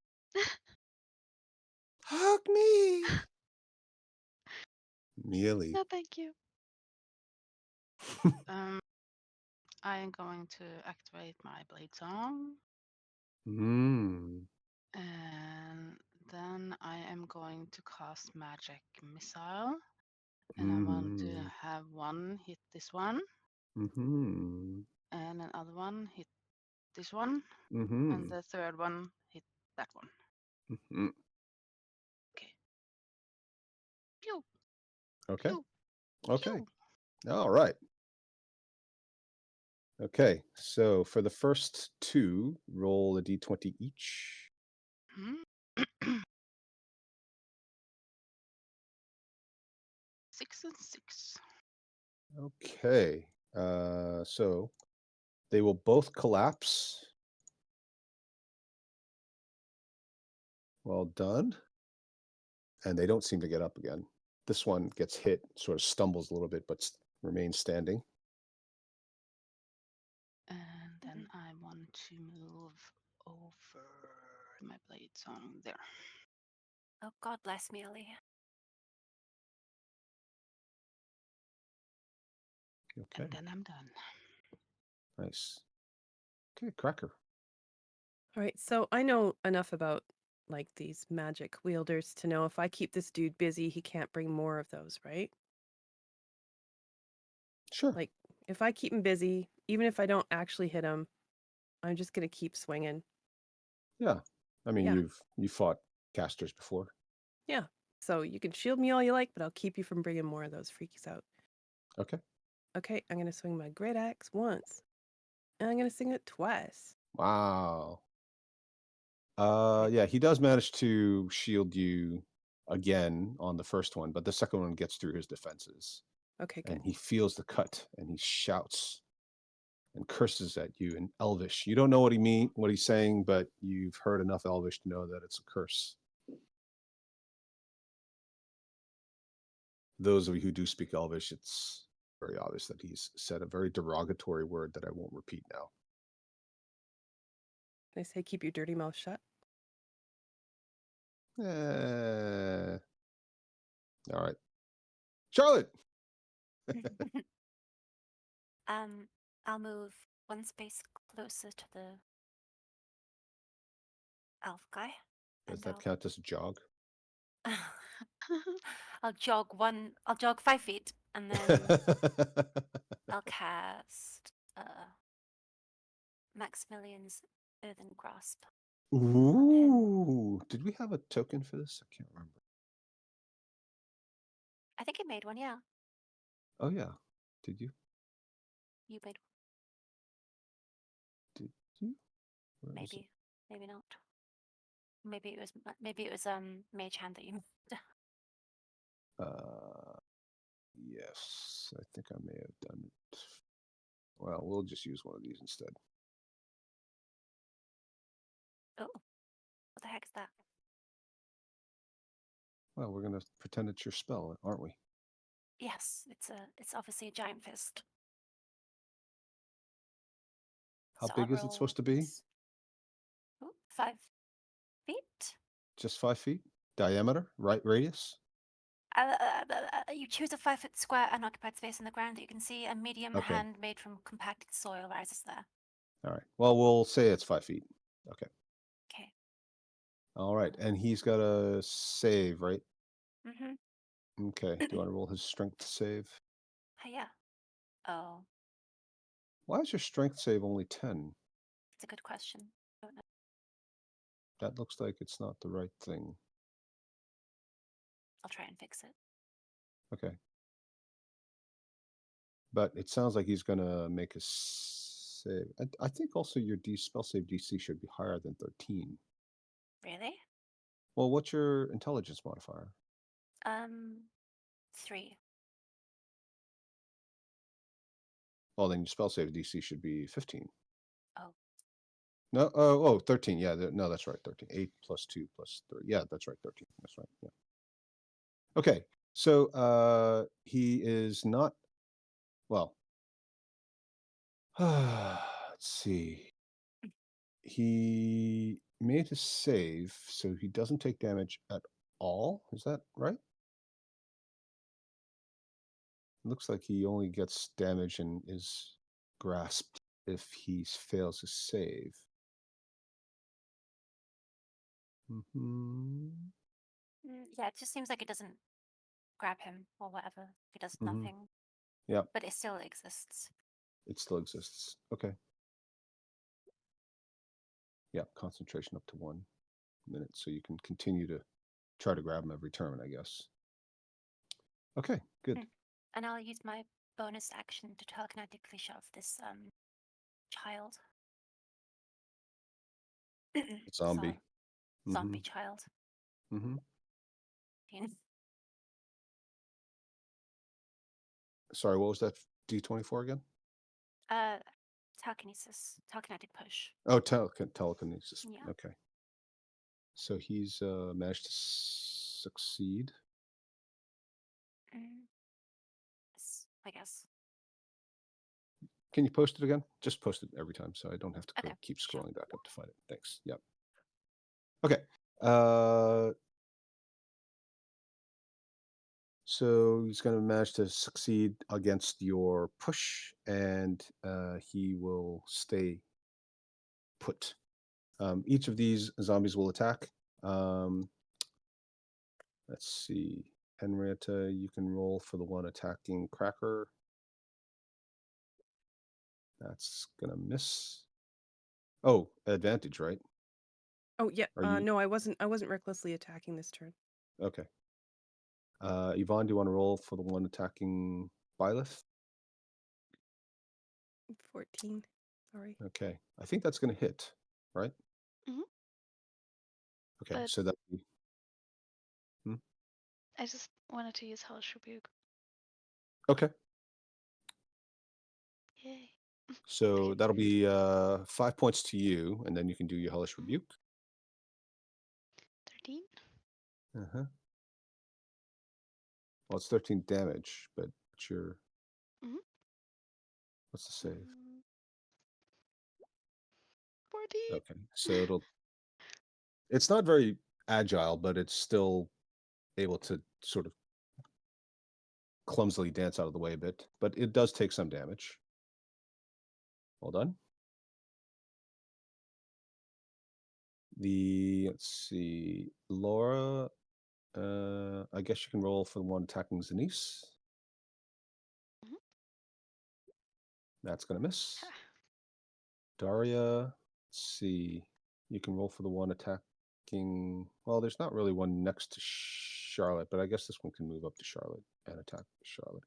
Hug me. Nearly. No, thank you. I am going to activate my blade song, Mm. and then I am going to cast magic missile, and I want to Mm. have one hit this one, Mm-hmm. and another one hit this one, Mm-hmm. and the third one hit that one. Mm-hmm. Okay. Pew, Okay. pew, Okay. pew. All right. Okay. So for the first two, roll a d20 each. Hmm. 6 and 6. Okay. So they will both collapse. Well done. And they don't seem to get up again. This one gets hit, sort of stumbles a little bit, but remains standing. And then I want to move over my blade song there. Oh, God bless me, Ellie. Okay. And then I'm done. Nice. Okay, Cracker. All right, so I know enough about like these magic wielders to know if I keep this dude busy, he can't bring more of those, right? Sure. Like if I keep him busy, even if I don't actually hit him, I'm just gonna keep swinging. Yeah. I mean, Yeah. you've fought casters before. Yeah. So you can shield me all you like, but I'll keep you from bringing more of those freakies out. Okay. Okay, I'm gonna swing my great axe once, and I'm gonna swing it twice. Wow. Okay. Yeah, he does manage to shield you again on the first one, but the second one gets through his defenses. Okay, good. And he feels the cut and he shouts and curses at you in Elvish. You don't know what he's saying, but you've heard enough Elvish to know that it's a curse. Those of you who do speak Elvish, it's very obvious that he's said a very derogatory word that I won't repeat now. Can I say keep your dirty mouth shut? All right. Charlotte. I'll move one space closer to the elf guy. Does and that count as a jog? I'll jog 5 feet, and then I'll cast Maximilian's Earthen Grasp. Ooh, did we have a token for this? I can't remember. I think I made one, yeah. Oh yeah, did you? You made Did you? Where one, is it? maybe not. Maybe it was Mage Hand that you moved. Yes, I think I may have done it. Well, we'll just use one of these instead. Oh, what the heck is that? Well, we're gonna pretend it's your spell, aren't we? Yes, it's obviously a giant fist. How So big I'll is it supposed to be? roll 5 feet. Just 5 feet diameter, right? Radius. You choose a 5-foot square unoccupied space on the ground that you can see. A medium Okay. hand made from compacted soil rises there. All right. Well, we'll say it's 5 feet. Okay. Okay. All right. And he's got a save, right? Mm-hmm. Okay. Do you want to roll his strength save? Yeah. Oh, Why is your strength save only 10? it's a good question. Don't know. That looks like it's not the right thing. I'll try and fix it. Okay. But it sounds like he's gonna make a save. I think also your spell save DC should be higher than 13. Really? Well, what's your intelligence modifier? 3. Well, then your spell save DC should be 15. Oh. No, oh, 13. Yeah, no, that's right. 13. 8 plus 2 plus 3. Yeah, that's right. 13. That's right. Yeah. Okay. So he is not, well, let's see. He made a save, so he doesn't take damage at all. Is that right? Looks like he only gets damage and is grasped if he fails a save. Yeah, it just seems like it doesn't grab him or whatever. It does Mhm. nothing. Yeah, But it still exists. it still exists. Okay. Yeah, concentration up to 1 minute, so you can continue to try to grab him every turn, I guess. Okay, good. And I'll use my bonus action to telekinetically shove this child. Zombie. Zombie child. Mm-hmm. Sorry, what was that D24 again? Telekinesis, telekinetic push. Oh, telekinesis. Yeah. Okay. So he's managed to succeed. I guess. Can you post it again? Just post it every time, so I don't have to Okay, keep sure. scrolling back up to find it. Thanks. Yep. Okay. So he's going to manage to succeed against your push, and he will stay put. Each of these zombies will attack. Let's see. Henrietta, you can roll for the one attacking Cracker. That's gonna miss. Oh, advantage, right? Oh yeah. Are you No, I wasn't recklessly attacking this turn. okay? Yvonne, do you want to roll for the one attacking Byleth? 14. Sorry. Okay, I think that's gonna hit, right? Mhm. Okay, But- so that I just wanted to use Hellish Rebuke. okay. Yay. So that'll be 5 points to you, and then you can do your Hellish Rebuke. 13? Uh-huh. Well, it's 13 damage, but your what's the save? 14. Okay, so it's not very agile, but it's still able to sort of clumsily dance out of the way a bit, but it does take some damage. Well done. Let's see, Laura, I guess you can roll for the one attacking Zanice. Mhm. That's gonna miss. Daria, let's see, you can roll for the one attacking, well, there's not really one next to Charlotte, but I guess this one can move up to Charlotte and attack Charlotte.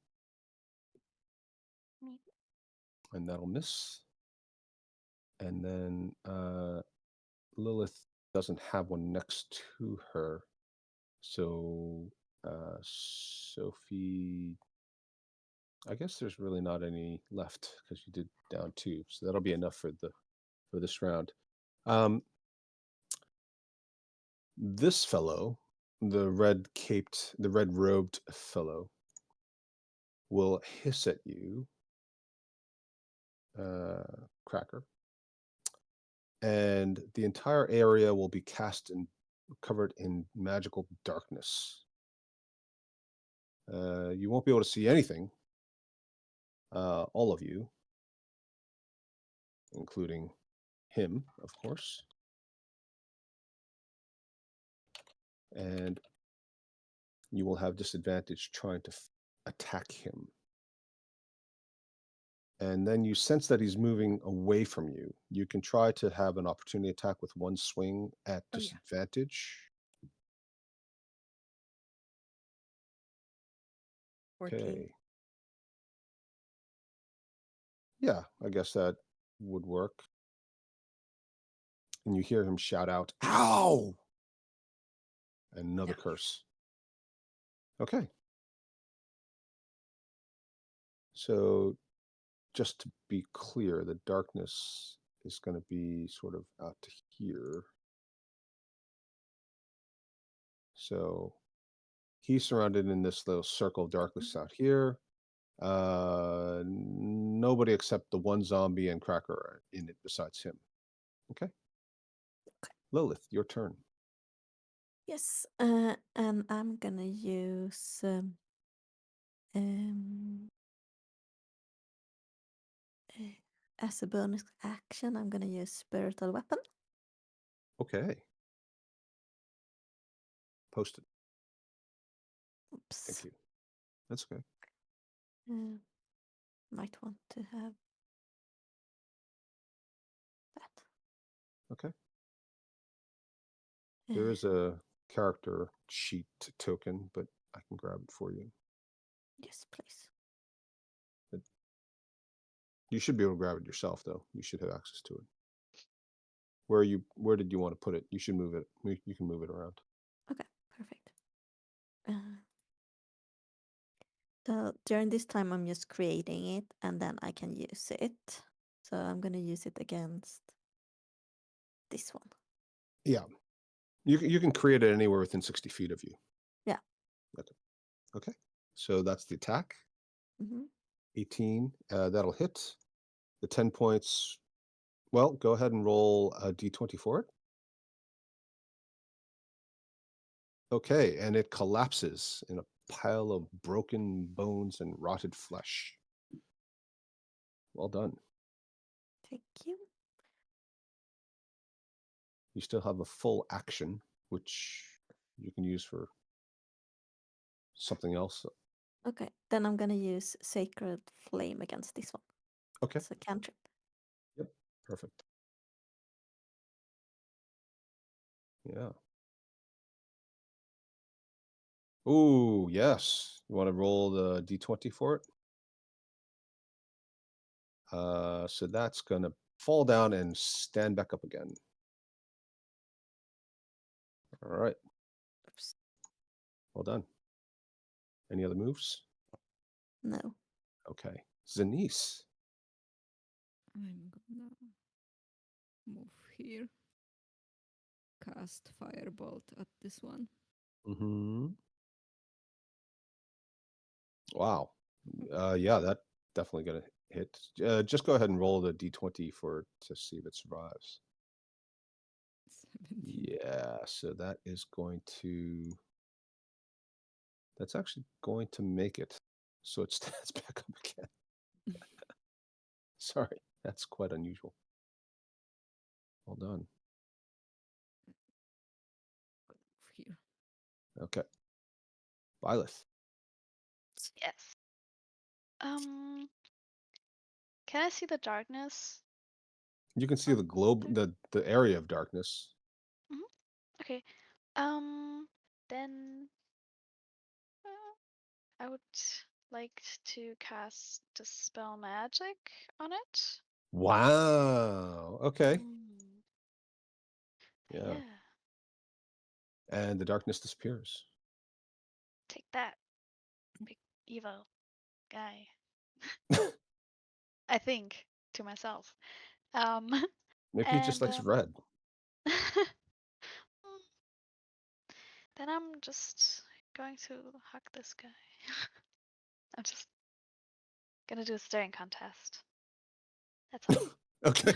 Neat. And that'll miss. And then Lilith doesn't have one next to her. So Sophie, I guess there's really not any left because you did down 2. So that'll be enough for this round. This fellow, the red robed fellow, will hiss at you, Cracker, and the entire area will be covered in magical darkness. You won't be able to see anything, all of you, including him, of course. And you will have disadvantage trying to attack him. And then you sense that he's moving away from you. You can try to have an opportunity attack with one swing at Oh, yeah. disadvantage. 14. Okay. Yeah, I guess that would work. And you hear him shout out, "Ow!" And another Yeah. curse. Okay. So just to be clear, the darkness is going to be sort of out to here. So he's surrounded in this little circle of darkness out here. Nobody except the one zombie and Cracker are in it besides him. Okay. Lilith, your turn. Yes, and I'm gonna use as a bonus action, I'm gonna use spiritual weapon. Okay. Post it. Oops. Thank you. That's okay. Might want to have that. Okay. There is a character sheet token, but I can grab it for you. Yes, please. You should be able to grab it yourself, though. You should have access to it. Where did you want to put it? You should move it. You can move it around. Okay, perfect. So during this time, I'm just creating it, and then I can use it. So I'm gonna use it against this one. Yeah. You can create it anywhere within 60 feet of you. Yeah. Okay. So that's the attack. Mm-hmm. 18. That'll hit. The 10 points. Well, go ahead and roll a d20 for it. Okay, and it collapses in a pile of broken bones and rotted flesh. Well done. Thank you. You still have a full action, which you can use for something else. Okay, then I'm gonna use Sacred Flame against this one. Okay. It's a cantrip. Yep. Perfect. Yeah. Ooh, yes. You want to roll the d20 for it? So that's gonna fall down and stand back up again. All right. Oops. Well done. Any other moves? No. Okay. Zanice. I'm gonna move here. Cast Firebolt at this one. Mm-hmm. Wow. Yeah, that definitely gonna hit. Just go ahead and roll the d20 to see if it survives. 17. Yeah, so that's actually going to make it. so it stands back up again. Sorry, that's quite unusual. Well done. Here. Okay. Byleth. Yes. Can I see the darkness? You can see the globe, the area of darkness. Okay. Then I would like to cast Dispel Magic on it. Wow. Okay. Yeah. Yeah. And the darkness disappears. Take that, big evil guy. I think to myself. Maybe he just and likes red. then I'm just going to hug this guy. I'm just gonna do a staring contest. That's all. Okay.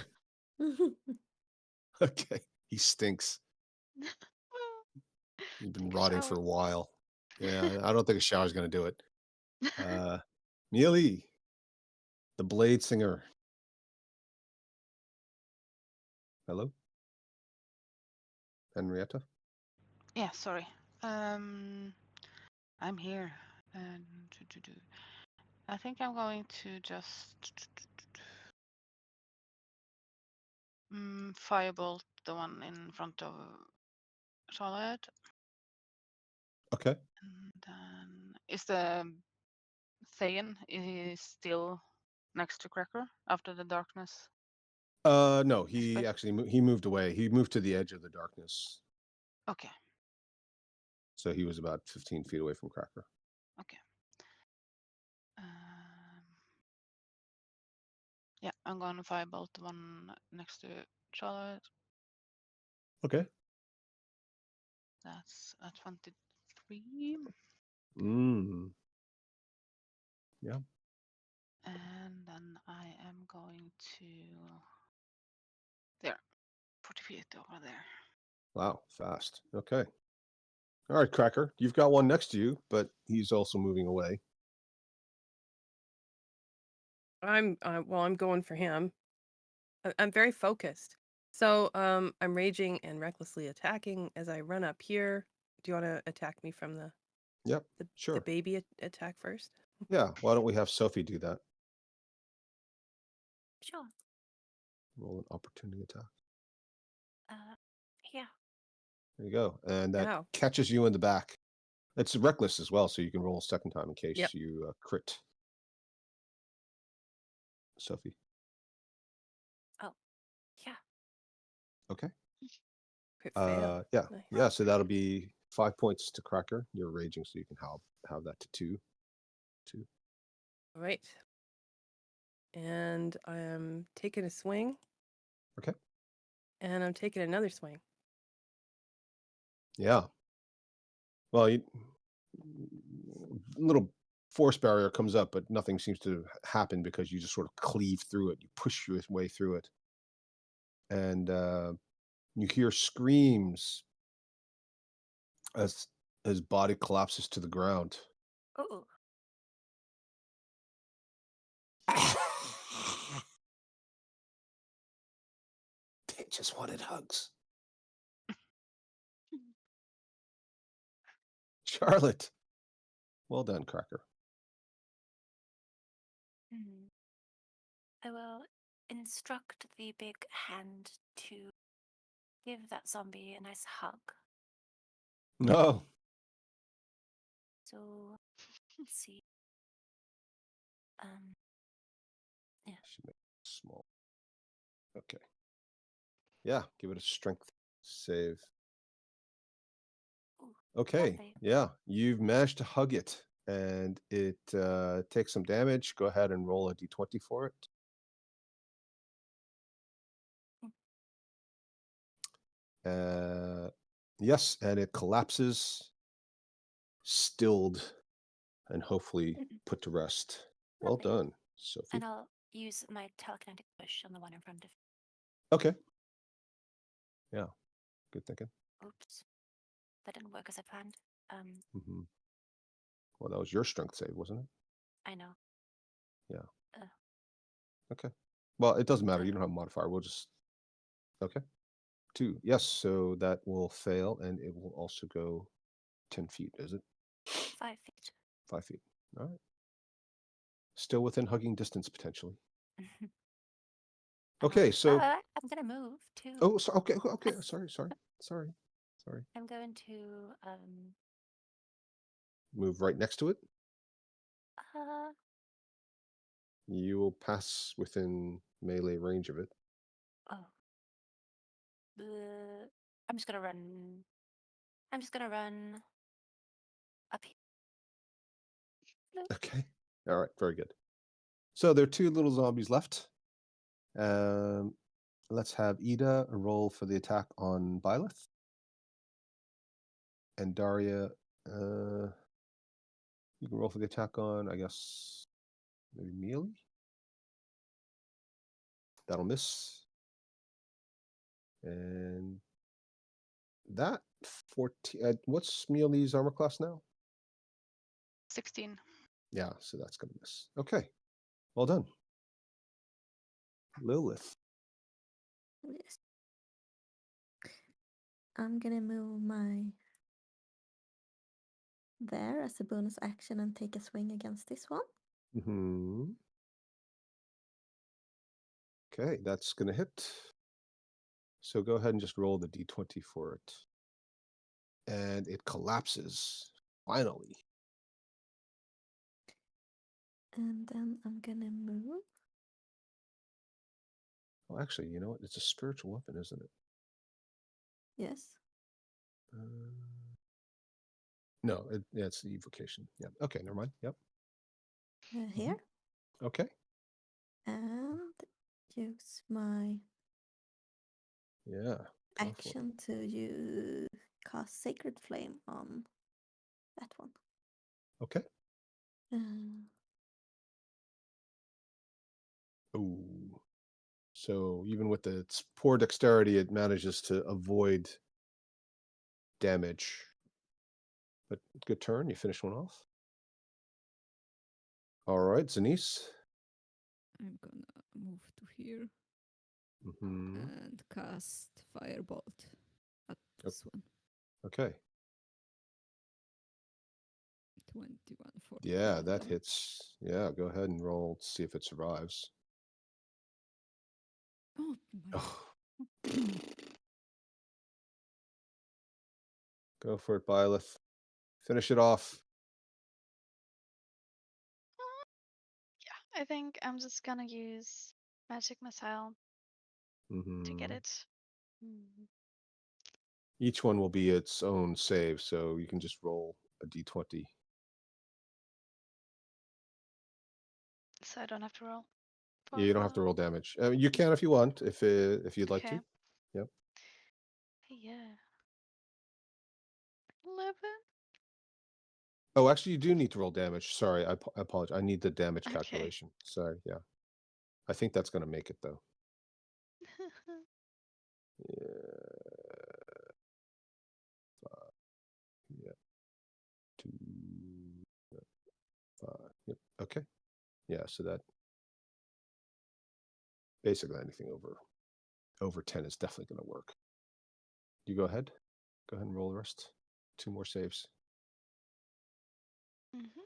Okay. He stinks. He's been Take a rotting for a shower. while. Yeah, I don't think a shower's gonna do it. Neely, the Blade Singer. Hello? Henrietta? Yeah, sorry. I'm here. And I think I'm going to just firebolt the one in front of Charlotte. Okay. And then is the Thayan is still next to Cracker after the darkness? No, he actually he moved away. He moved to the edge of the darkness. Okay. So he was about 15 feet away from Cracker. Okay. Yeah, I'm going to firebolt the one next to Charlotte. Okay. That's a 23. Yeah. And then I am going to there, 40 feet over there. Wow, fast. Okay. All right, Cracker. You've got one next to you, but he's also moving away. I'm going for him. I'm very focused. So I'm raging and recklessly attacking as I run up here. Do you want to attack me from the Yep. Sure. the baby attack first? Yeah. Why don't we have Sophie do that? Sure. Roll an opportunity attack. Yeah. There you go. And that Ow. catches you in the back. It's reckless as well, so you can roll a second time in case Yep. you crit. Sophie. Oh, yeah. Okay. Crit fail. Yeah. Nice. Yeah. So that'll be 5 points to Cracker. You're raging, so you can have that to 2. All right. And I am taking a swing. Okay. And I'm taking another swing. Yeah. Well, little force barrier comes up, but nothing seems to happen because you just sort of cleave through it. You push your way through it. And you hear screams as his body collapses to the ground. Oh. They just wanted hugs. Charlotte. Well done, Cracker. I will instruct the big hand to give that zombie a nice hug. No. So let's see. Yeah. Should make it small. Okay. Yeah, give it a strength save. Ooh, Okay. lovely. Yeah, you've managed to hug it, and it takes some damage. Go ahead and roll a d20 for it. Yes, and it collapses, stilled, and hopefully put to rest. Well Lovely. done, Sophie. And I'll use my telekinetic push on the one in front of. Okay. Yeah, good thinking. Oops, that didn't work as I planned. Well, that was your strength save, wasn't it? I know. Okay. Well, it doesn't matter. So- You don't have a modifier. We'll just. Okay. 2. Yes. So that will fail, and it will also go 10 feet. Is it? 5 feet. 5 feet. All right. Still within hugging distance potentially. Okay. So. I'm gonna move too. Oh, so, okay. Okay. Sorry. I'm going to Move right next to it. uh You will pass within melee range of it. oh. I'm just gonna run up here. Okay. All right. Very good. So there are 2 little zombies left. Let's have Ida roll for the attack on Byleth. And Daria, you can roll for the attack on, I guess, maybe Mealy. That'll miss. And that 14. What's Mealy's armor class now? 16. Yeah, so that's gonna miss. Okay, well done. Lilith. Yes. I'm gonna move my there as a bonus action and take a swing against this one. Mm-hmm. Okay, that's gonna hit. So go ahead and just roll the d20 for it. And it collapses, finally. And then I'm gonna move. Well, actually, you know what? It's a spiritual weapon, isn't it? Yes. No, yeah, it's the evocation. Yeah. Okay, never mind. Yep. Here. Okay. And use my Yeah. go for it. action to cast Sacred Flame on that one. Okay. Uh, Ooh. So even with its poor dexterity, it manages to avoid damage. But good turn. You finish one off. All right, Zanice. I'm gonna move to here Mm-hmm. and cast Firebolt at this one. Okay. 21 for Yeah, that hits. Yeah, go ahead and roll to see if it survives. Oh my. Oh. Go for it, Byleth. Finish it off. Yeah, I think I'm just gonna use Magic Missile to get Mm-hmm. it. Each one will be its own save, so you can just roll a d20. So I don't have to roll. Yeah, you don't have to roll damage. You can if you want, if you'd like to. Okay. Yep. Yeah. 11. Oh, actually, you do need to roll damage. Sorry, I apologize. I need the damage Okay. calculation. Sorry, yeah. I think that's going to make it, though. Yeah. 2, 5. Yep. Okay. Yeah. So that basically anything over 10 is definitely going to work. You go ahead. Go ahead and roll the rest. 2 more saves. Mm-hmm.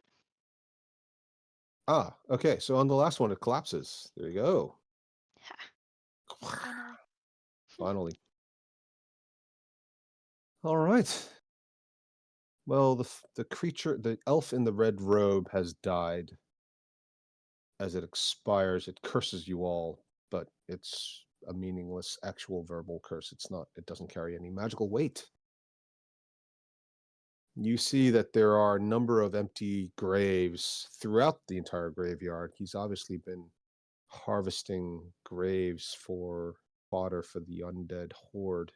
Ah, okay. So on the last one, it collapses. There you go. Finally. Finally. All right. Well, the creature, the elf in the red robe has died. As it expires, it curses you all, but it's a meaningless actual verbal curse. It doesn't carry any magical weight. You see that there are a number of empty graves throughout the entire graveyard. He's obviously been harvesting graves for fodder for the undead horde.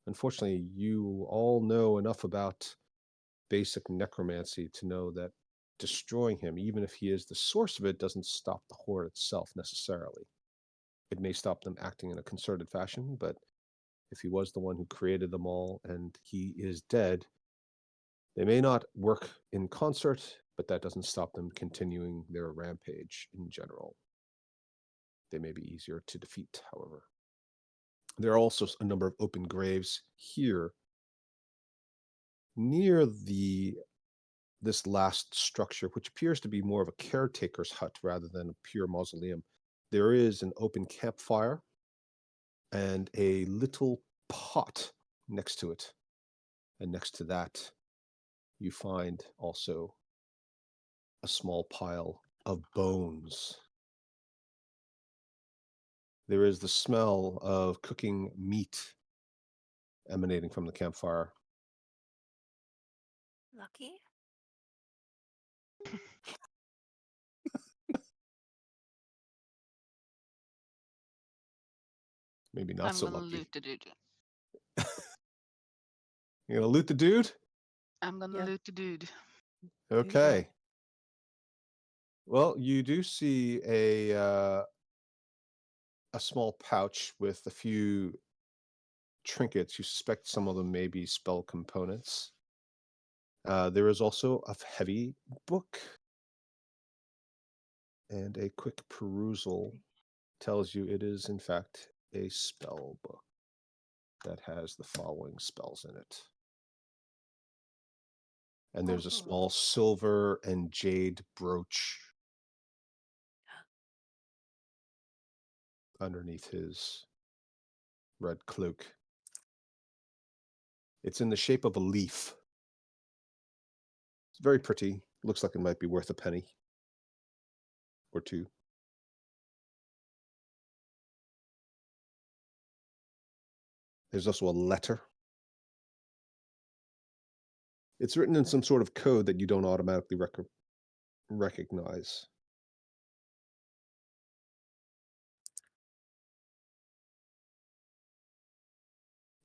Unfortunately, you all know enough about basic necromancy to know that destroying him, even if he is the source of it, doesn't stop the horde itself necessarily. It may stop them acting in a concerted fashion, but if he was the one who created them all and he is dead, they may not work in concert, but that doesn't stop them continuing their rampage in general. They may be easier to defeat, however. There are also a number of open graves here near this last structure, which appears to be more of a caretaker's hut rather than a pure mausoleum. There is an open campfire and a little pot next to it. And next to that, you find also a small pile of bones. There is the smell of cooking meat emanating from the campfire. Lucky. Maybe not I'm so gonna lucky. loot the dude. You're gonna loot the dude? I'm gonna Yeah. loot the dude. Okay. Well, you do see a small pouch with a few trinkets. You suspect some of them may be spell components. There is also a heavy book, and a quick perusal tells you it is in fact a spell book that has the following spells in it. And there's a Ooh. small silver and jade brooch underneath his red cloak. It's in the shape of a leaf. It's very pretty. Looks like it might be worth a penny or two. There's also a letter. It's written in some sort of code that you don't automatically recognize.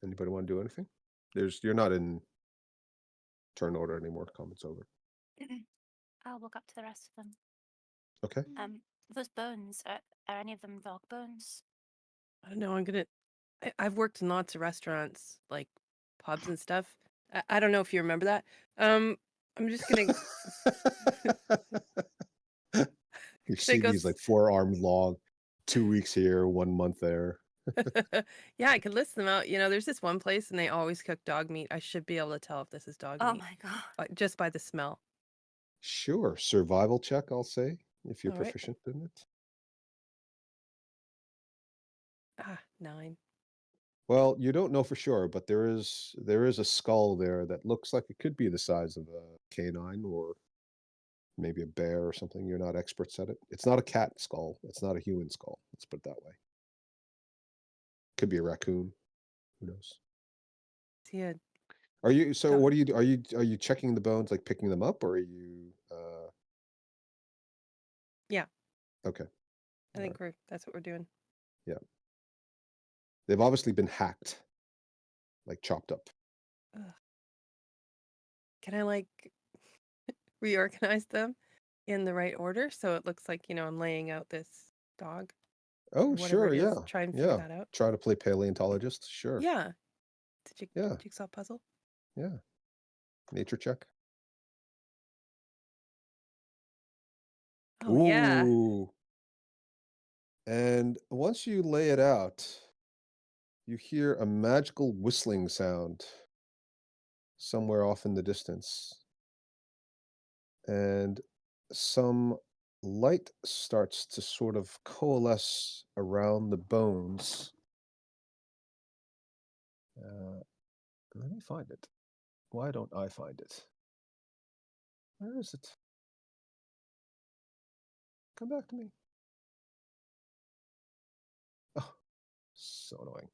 Anybody want to do anything? You're not in turn order anymore. Comment's over. I'll walk up to the rest of them. Okay. Those bones, are any of them dog bones? I don't know. I've worked in lots of restaurants, like pubs and stuff. I don't know if you remember that. I'm just gonna You gonna see go. these like 4-armed log, 2 weeks here, 1 month there. Yeah, I could list them out. There's this one place and they always cook dog meat. I should be able to tell if this is dog Oh meat my god. just by the smell. Sure. Survival check, I'll say, if you're All right. proficient in it. 9. Well, you don't know for sure, but there is a skull there that looks like it could be the size of a canine or maybe a bear or something. You're not experts at it. It's not a cat skull. It's not a human skull. Let's put it that way. Could be a raccoon. Who knows? See a Are you so Dog. what do you do? Are you checking the bones, like picking them up, or are you Yeah. Okay. I think that's what we're doing. Yeah. They've obviously been hacked, like chopped up. Ugh. Can I reorganize them in the right order so it looks like I'm laying out this dog? Oh, whatever sure, it is, yeah. try and figure Yeah. that out. Try to play paleontologist. Sure. Yeah. It's a Yeah. jigsaw puzzle. Yeah. Nature check. Oh yeah. Ooh. And once you lay it out, you hear a magical whistling sound somewhere off in the distance. And some light starts to sort of coalesce around the bones. Let me find it. Why don't I find it? Where is it? Come back to me. Oh, so annoying.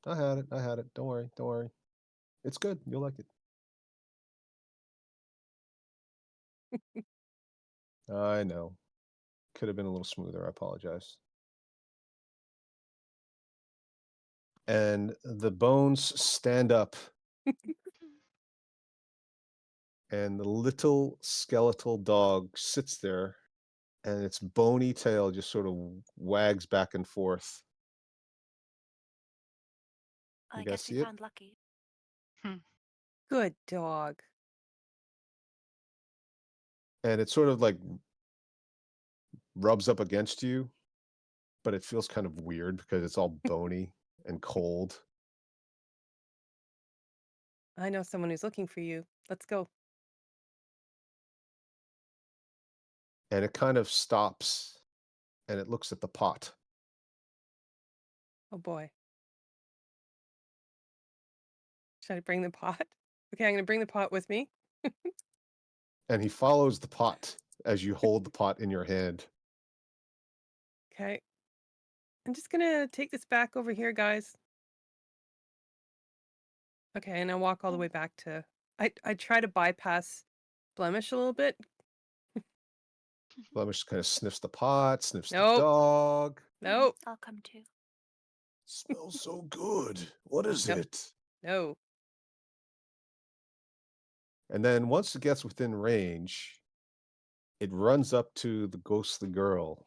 I had it. I had it. Don't worry. Don't worry. It's good. You'll like it. I know. Could have been a little smoother. I apologize. And the bones stand up. And the little skeletal dog sits there, and its bony tail just sort of wags back and forth. I You guys guess see we it? found Lucky. Good dog. and it sort of like rubs up against you, but it feels kind of weird because it's all bony and cold. I know someone who's looking for you. Let's go. And it kind of stops and it looks at the pot. Oh boy. Should I bring the pot? Okay, I'm gonna bring the pot with me. And he follows the pot as you hold the pot in your hand. Okay. I'm just gonna take this back over here, guys. Okay, and I walk all the way back to. I try to bypass Blemish a little bit. Blemish kind of sniffs the pot, sniffs the Nope. dog. Nope. I'll come too. Smells so good. What is Nope. it? No. And then once it gets within range, it runs up to the ghostly girl.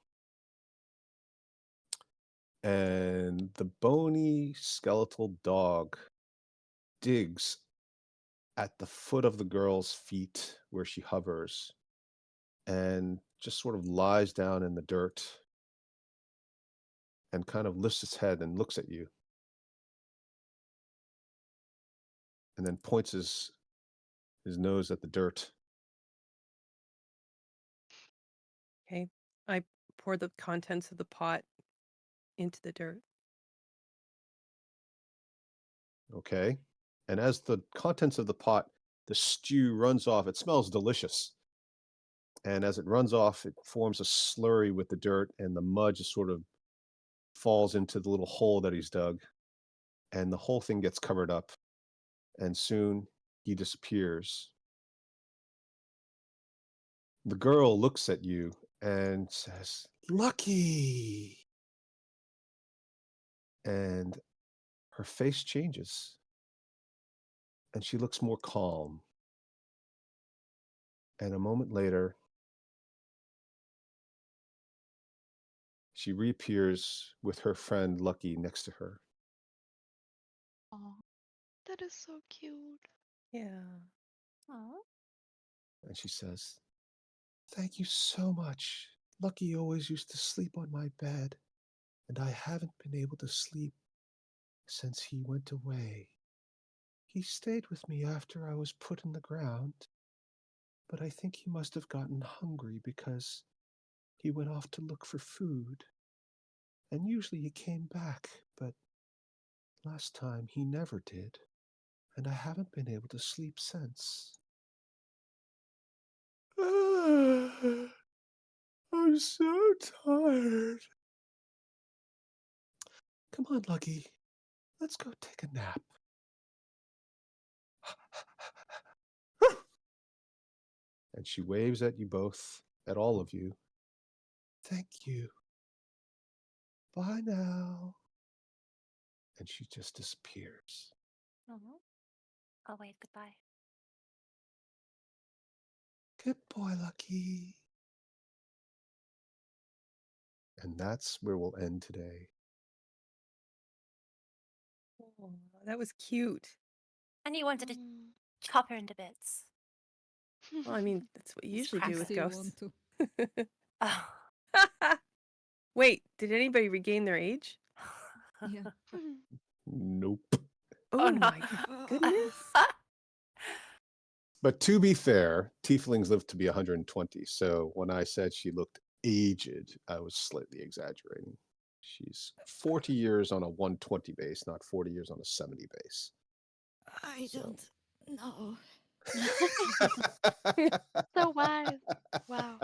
And the bony skeletal dog digs at the foot of the girl's feet where she hovers and just sort of lies down in the dirt and kind of lifts its head and looks at you. And then points his nose at the dirt. Okay. I pour the contents of the pot into the dirt. Okay. And as the contents of the pot, the stew runs off. It smells delicious. And as it runs off, it forms a slurry with the dirt, and the mud just sort of falls into the little hole that he's dug. And the whole thing gets covered up. And soon he disappears. The girl looks at you and says, "Lucky." And her face changes. And she looks more calm. And a moment later, she reappears with her friend Lucky next to her. Oh, that is so cute. Yeah. Oh. And she says, "Thank you so much. Lucky always used to sleep on my bed, and I haven't been able to sleep since he went away. He stayed with me after I was put in the ground, but I think he must have gotten hungry because he went off to look for food. And usually he came back, but last time he never did, and I haven't been able to sleep since." I'm so tired. Come on, Lucky. Let's go take a nap. And she waves at you both, at all of you. Thank you. Bye now. And she just disappears. Oh. I'll wave goodbye. Good boy, Lucky. And that's where we'll end today. Oh, that was cute. And you wanted to Mm. chop her into bits. Well, I mean, that's what you Just usually do with Still ghosts. want to. Oh. Wait, did anybody regain their age? Yeah. Nope. Oh, no. my goodness. But to be fair, tieflings live to be 120. So when I said she looked aged, I was slightly exaggerating. She's 40 years on a 120 base, not 40 years on a 70 base. I don't know. So wise. Wow.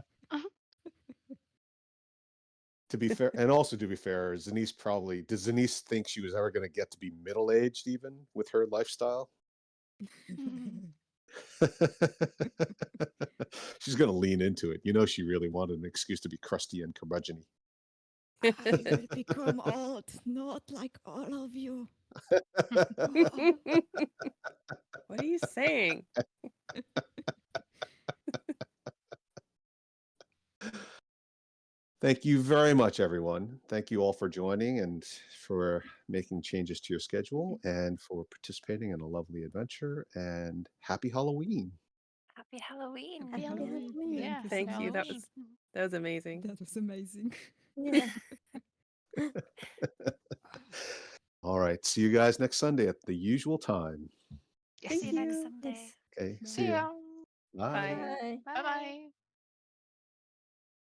To be fair, and also to be fair, does Zenise think she was ever going to get to be middle-aged even with her lifestyle? She's going to lean into it. You know, she really wanted an excuse to be crusty and curmudgeon-y. I will become old, not like all of you. What are you saying? Thank you very much, everyone. Thank you all for joining and for making changes to your schedule and for participating in a lovely adventure. And happy Halloween. Happy Halloween. Happy Happy Halloween. Halloween. Yeah. Thank you. That Halloween. was amazing. That was amazing. Yeah. All right. See you guys next Sunday at the usual time. See Thank you next you. Sunday. Okay. See See ya. ya. Bye. Bye. Bye. Bye. Bye bye.